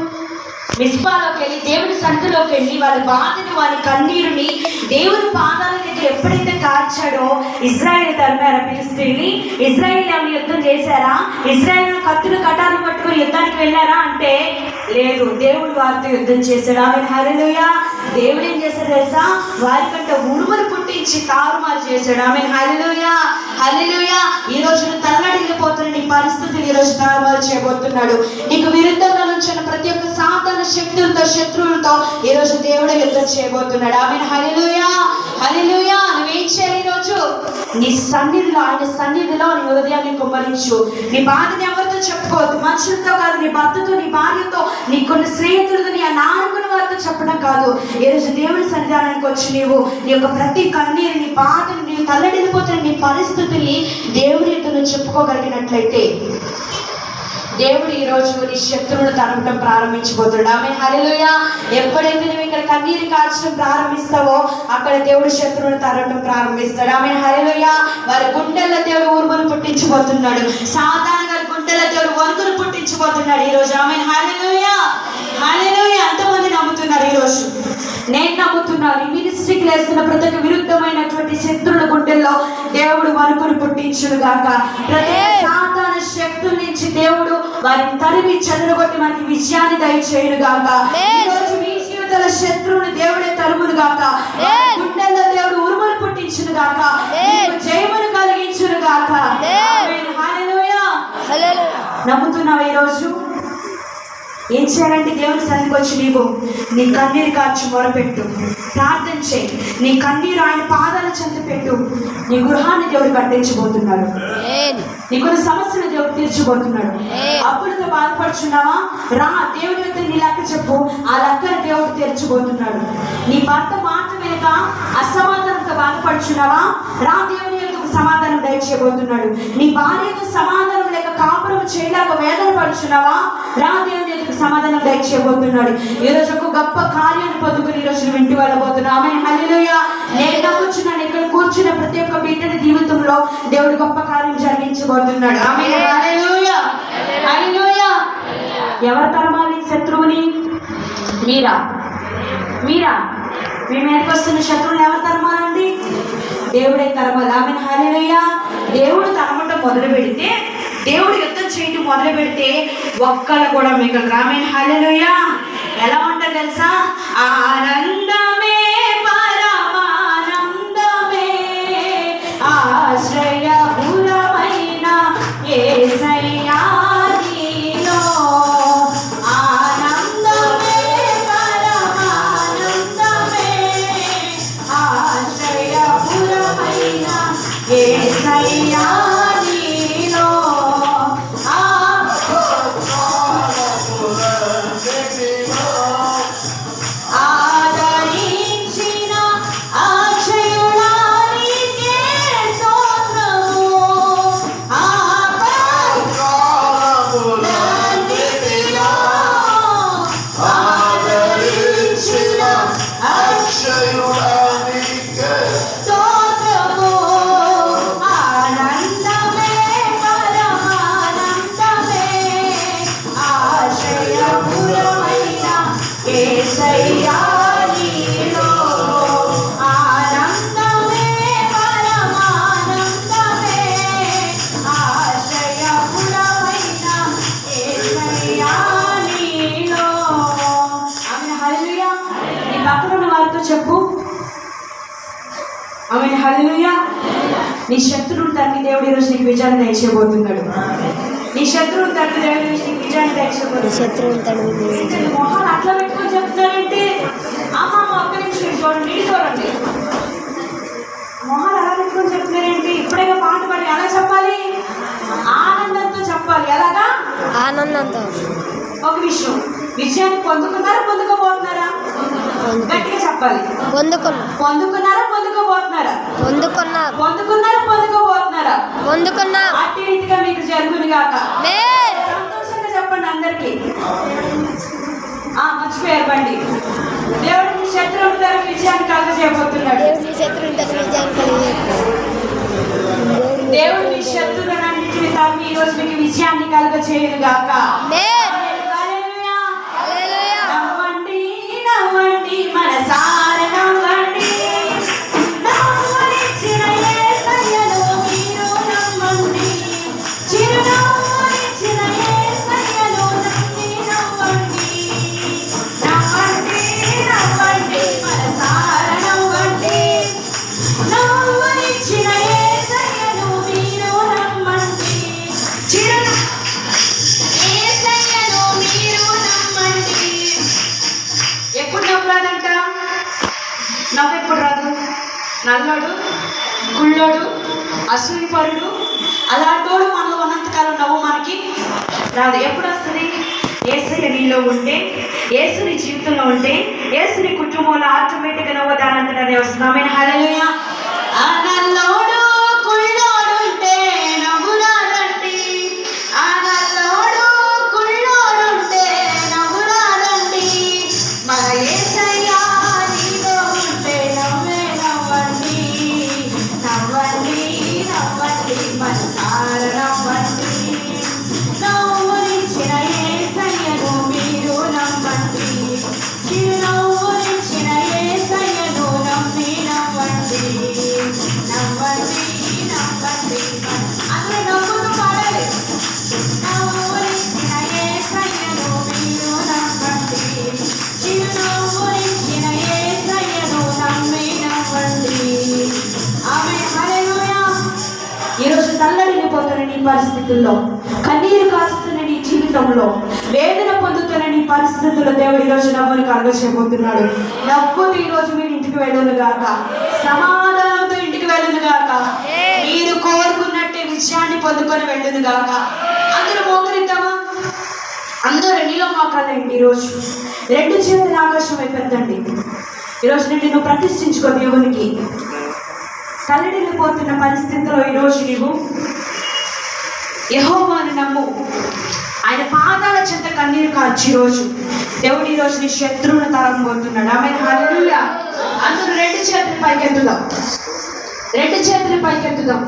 మిస్పాలోకి వెళ్ళి దేవుని సన్నిధిలోకి వెళ్ళి వారి బాధని, వారి కన్నీరుని దేవుని పాదాల దగ్గర ఎప్పుడైతే కార్చాడో ఇశ్రాయేలు తరిమారా ఫిలిష్తీయుల్ని? ఇశ్రాయేలు ఏమైనా యుద్ధం చేశారా? ఇశ్రాయేలు కత్తులు కటాలు పట్టుకుని యుద్ధానికి వెళ్ళారా అంటే లేదు. దేవుడు వారితో యుద్ధం చేశాడు. Amen hallelujah. దేవుడు ఏం చేశాడు తెలుసా? వారికంటే ఉరుములు పుట్టించి తారుమారు చేశాడు. ఆమెన్ హల్లెలూయా, హల్లెలూయా. ఈ రోజు తల్లడిల్లిపోతున్న నీ పరిస్థితులు ఈ రోజు తారుమారు చేయబోతున్నాడు. నీకు విరుద్ధంగా నుంచిన ప్రతి ఒక్క సాధారణ శక్తులతో, శత్రువులతో ఈ రోజు దేవుడు యుద్ధం చేయబోతున్నాడు. ఆమెన్ హల్లెలూయా, హల్లెలూయా. నువ్వేం చేయాలి? ఈరోజు నీ సన్నిధిలో, ఆయన సన్నిధిలో నీ హృదయాన్ని కుమ్మరించు. నీ బాధని ఎవరితో చెప్పుకోవద్దు, మనుషులతో కాదు, నీ భర్తతో, నీ భార్యతో, నీకున్న స్నేహితులతో, నీ నాయకుని వారితో చెప్పడం కాదు. ఈరోజు దేవుని సన్నిధానానికి వచ్చి నీవు నీ యొక్క ప్రతి కన్నీరు, నీ బాధని, నీవు తల్లడిల్లిపోతున్న నీ పరిస్థితుల్ని దేవుని ఎదురు చెప్పుకోగలిగినట్లయితే దేవుడు ఈ రోజు నీ శత్రువును తరమటం ప్రారంభించబోతున్నాడు. ఆమె హల్లెలూయా. ఎప్పుడైతే నువ్వు ఇక్కడ కన్నీరు కార్చడం ప్రారంభిస్తావో అక్కడ దేవుడు శత్రువును తరమటం ప్రారంభిస్తాడు. ఆమె హల్లెలూయా. వారి గుండెల్లో దేవుడు ఊర్మలు పుట్టించబోతున్నాడు. సాధారణంగా గుండె గుండెల దేవుడు వణుకును పుట్టించబోతున్నాడు ఈరోజు. ఆమేన్. హల్లెలూయా, హల్లెలూయా. ఎంతమంది నమ్ముతున్నారు ఈరోజు? నేను నమ్ముతున్నాను. ఈ మినిస్ట్రీకి వేస్తున్న ప్రతి ఒక్క విరుద్ధమైనటువంటి శత్రువుల గుండెల్లో దేవుడు వణుకును పుట్టించును గాక. ప్రతి సాతాన శక్తుల నుంచి దేవుడు వారిని తరిమి చెదరగొట్టి మనకి విజయాన్ని దయచేయును గాక. ఈరోజు మీ జీవితాల శత్రువుని దేవుడే తరుమును గాక. గుండెల్లో దేవుడు ఉరుములు పుట్టించును గాక. జయమును కలిగించును గాక. హల్లెలూయా. నమ్ముతున్నావా ఈరోజు? ఏం చేయాలంటే దేవుని సన్నిధికి వచ్చి నీవు నీ కన్నీరు కార్చి మొరపెట్టు, ప్రార్థన చేయి. నీ కన్నీరు ఆయన పాదాల చెంత పెట్టు. నీ గృహాన్ని దేవుడు కట్టించబోతున్నాడు. నీకున్న సమస్యను దేవుడు తీర్చబోతున్నాడు. అప్పుడుతో బాధపడుచున్నావా? రా దేవుడి యొక్క నీ లెక్క చెప్పు. ఆ లెక్కను దేవుడు తీర్చబోతున్నాడు. నీ భర్త మాట వెనుక అసమాధానంతో బాధపడుచున్నావా? రా దేవుని యొక్క సమాధానం దయచేయబోతున్నాడు. నీ భార్యకు సమాధానం లేక కాపురం చేయలేక వేదన పడుచున్నావా? రా దేవుని యొక్క సమాధానం దయచేయబోతున్నాడు. ఈరోజు ఒక గొప్ప కార్యాన్ని పొందుకుని ఈరోజు నువ్వు ఇంటి వెళ్ళబోతున్నావు. ఆమేన్. హల్లెలూయా. నేను నమ్ముచున్నాను. ఇక్కడ కూర్చున్న ప్రతి ఒక్క బిడ్డని జీవితంలో దేవుడు గొప్ప కార్యం జరిగించబోతున్నాడు. ఆమేన్. హల్లెలూయా, హల్లెలూయా. ఎవరు తరమాలి శత్రువుని? మీరా? మీ మీదకి వస్తున్న శత్రువుని ఎవరు తరమాలండి? దేవుడే తరమాలి. ఆమేన్. హల్లెలూయా. దేవుడు తరమటం మొదలు పెడితే, దేవుడు యుద్ధం చేయడం మొదలు పెడితే ఒక్కళ్ళు కూడా మిగలరు. ఆమేన్. హల్లెలూయా. ఎలా ఉంటుంది తెలుసా? ఆనందమే పరమానందమే ఆశ్రయపురమైన యేసయ్యా నీలో. ఆనందమే పరమానందమే ఆశ్రయపురమైన యేసయ్యా నీలో. ఆదరించిన అక్షయుడా నీకే స్తోత్రము. ఆదరించిన అక్షయుడా నీకే స్తోత్రము. ఆనందమే పరమానందమే ఆశ్రయపురమైన యేసయ్యా నీలో. ఆనందమే పరమానందమే ఆశ్రయపురమైన యేసయ్యా నీలో. ఆమేన్. హల్లెలూయా. నీ పక్కన ఉన్న వారితో చెప్పు. ఆమేన్. హల్లెలూయా. నీ శత్రువుని తన్ని దేవుడు ఈరోజు నీకు విజయాన్ని దయచేయబోతున్నాడు. నీ శత్రువుని తన్ని దేవుడు ఈరోజు నీకు విజయాన్ని దయచేయబోతున్నాడు. మొహాలు అట్లా పెట్టుకొని చెప్తున్నారంటే అమ్మ ఒక్క నిమిషం చూడండి, చూడండి. మొహాలు అలా పెట్టుకొని చెప్తున్నారేంటి? ఇప్పుడే పాట పాడి ఎలా చెప్పాలి? ఆనందంతో చెప్పాలి. ఎలాగా?
ఆనందంతో.
ఒక విషయం, విజయాన్ని పొందుకున్నారా పొందుకోబోతున్నారా? గట్టిగా చెప్పాలి. పొందుకున్నారా పొందుకోబోతున్నారా? పొందుకున్నారా? అట్టి రీతిగా మీకు జరుగును గాక. సంతోషంగా చెప్పండి అందరికి. మర్చిపోయారు బండి. దేవుడు మీ శత్రువుల తరఫు విజయాన్ని కలగజేయబోతున్నాడు. దేవుడు మీ శత్రువులన్నింటినీ తరఫు ఈ రోజు మీకు విజయాన్ని కలగజేయును గాక. నవ్వండి, నవ్వండి, మనసారా నవ్వండి. నవ్వనిచ్చిన యేసయ్యను మీరు నమ్మండి. చిరునవ్వునిచ్చిన యేసయ్యను నమ్మి నవ్వండి. నవ్వండి, నవ్వండి, మనసారా నవ్వండి. నవ్వనిచ్చిన యేసయ్యను మీరు నమ్మండి. యేసయ్యను మీరు నమ్మండి. ఎప్పుడు నవ్వురాదంట? నవ్వు ఎప్పుడు రాదు? నల్లోడు, గుళ్ళోడు, అసూయపరుడు అలాంటోడు మనలో ఉన్నంతకాలం నవ్వు మనకి రాదు. ఎప్పుడు వస్తుంది? యేసయ్య నీలో ఉంటే, యేసు నీ జీవితంలో ఉంటే, యేసు నీ కుటుంబంలో ఆటోమేటిక్గా నవ్వు దానంతనే వస్తుంది. ఆమేన్. హల్లెలూయా. ఆ నల్లోడు గుళ్ళోడు ఉంటే నవ్వు రాదండి. ఆ నల్లోడు గుళ్ళోడు ఉంటే నవ్వు రాదండి. మన యేసయ్య నీలో ఉంటే నవ్వే నవ్వండి. నవ్వండి, నవ్వండి, మనసారా నవ్వండి. చిరునవ్వునిచ్చిన యేసయ్యను నమ్మి నమ్మండి, నమ్మండి, నమ్మండి. అందరూ నమ్ముతూ పాడాలి. నవ్వునిచ్చిన యేసయ్యను మీరు నమ్మండి, చిరునవ్వునిచ్చిన యేసయ్యను నమ్మి నమ్మండి. ఆమేన్. హల్లెలూయా. ఈరోజు తల్లడిల్లిపోతున్న నీ పరిస్థితుల్లో, కన్నీరు కాస్తున్న నీ జీవితంలో, వేదన పొందుతున్న నీ పరిస్థితుల్లో దేవుడు ఈరోజు నవ్వుని కలుగచేయబోతున్నాడు. నవ్వుతూ ఈరోజు మీరు ఇంటికి వెళ్ళను గాక, సమాధానంతో ఇంటికి వెళ్ళను గాక, మీరు కోరుకున్నట్టే విజయాన్ని పొందుకొని వెళ్ళను గాక. అందరూ మోకరిద్దామా? అందరూ నీలో మాట్లాడండి. ఈరోజు రెండు చేతుల ఆకాశం వైపెత్తండి. ఈరోజు నువ్వు ప్రతిష్ఠించుకో దేవునికి. తల్లడిల్లిపోతున్న పరిస్థితిలో ఈరోజు నీవు యెహోవాను నమ్ము. ఆయన పాదాల చెంత కన్నీరు కార్చి ఈరోజు దేవుడు ఈరోజు నీ శత్రువును తరమబోతున్నాడు. ఆమె హల్లెలూయా. అందరూ రెండు చేతులు పైకెత్తుదాం, రెండు చేతులు పైకెత్తుదాం.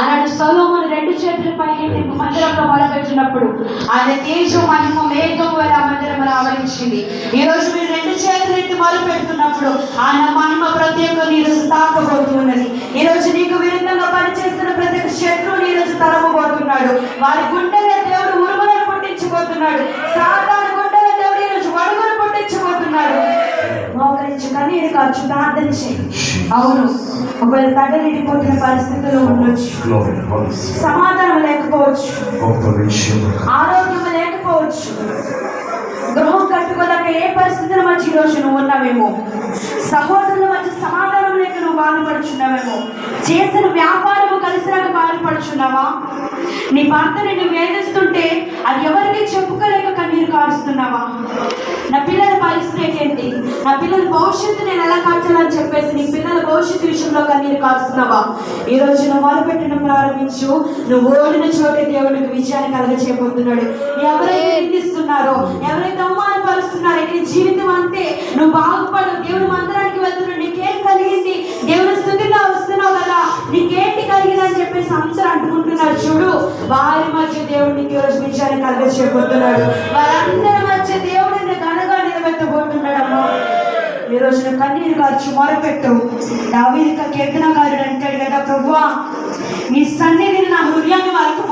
అలాంటి సొలొమోను రెండు చేతులు పైకెత్తి మందిరంలో మొదలుపెట్టినప్పుడు ఆయన తేజో మహిమ మేఘం వల్ల ఆ మందిరం ఆవరించింది. ఈరోజు మీరు రెండు చేతులు ఎత్తి మొదలు పెడుతున్నప్పుడు ఆయన మహిమ ప్రతి ఒక్క ఈరోజు తాకబోతున్నది. ఈరోజు నీకు విరుద్ధంగా పనిచేస్తున్న ప్రతి ఒక్క శత్రువుని ఈరోజు తరమబోతున్నాడు. వారి గుండెల దేవుడు ఉరుములను పుట్టించబోతున్నాడు. సాతాను గుండెల దేవుడు ఈరోజు వడుగులు పుట్టించబోతున్నాడు. మోకరించి కన్నీరు కాచు, ప్రార్థన చేయి. అవును, ఒకవేళ తడలిపోతున్న పరిస్థితుల్లో ఉండొచ్చు, సమాధానం లేకపోవచ్చు, ఆరోగ్యం లేకపోవచ్చు, గృహం కట్టుకోలేక ఏ పరిస్థితుల మధ్య ఈరోజు నువ్వు ఉన్నావేమో, సహోదరుల మధ్య సమాధానం లేక నువ్వు బాధపడుచున్నావేమో, చేసిన వ్యాపారము కలిసిరాక బాధపడుచున్నావా, నీ భర్త నిన్ను వేధిస్తుంటే అది ఎవరికి చెప్పుకోలేక కన్నీరు కారుస్తున్నావా, నా పిల్లల పరిస్థితి ఏంటి, నా పిల్లల భవిష్యత్తు నేను ఎలా కాచాలని చెప్పేసి నీ పిల్లల భవిష్యత్తు విషయంలో కన్నీరు కారుస్తున్నావా, ఈరోజు నువ్వు మొదలుపెట్టిన ప్రారంభించు. నువ్వు ఓడిన చోటే దేవుడికి విజయాన్ని కలగచేయబోతున్నాడు. ఎవరైతే నిందిస్తున్నారో, ఎవరైతే అవమానపరుస్తున్నారో, నీ జీవితం అంతే, నువ్వు బాగుపడు. దేవుడు మందిరానికి వెళ్తున్నాడు, నీకేం కలిగింది, దేవుడు స్థుతిగా వస్తున్నావు కదా, నీకేంటి కలిగిందని చెప్పేసి అందరూ అంటుకుంటున్నారు. చూడు, వారి మధ్య దేవుడు నీకు ఈరోజు విజయాన్ని కలగచేయబోతున్నాడు. వారందరి మధ్య దేవుడు ఘనంగా నిలబెట్టబోతున్నాడమ్మా. ఈ రోజున కన్నీరు కార్చి మొరపెట్టు. దావీదు కీర్తనకారుడు అంటాడు కదా, ప్రభువా నీ సన్నిధిని నా హృదయాన్ని వరకు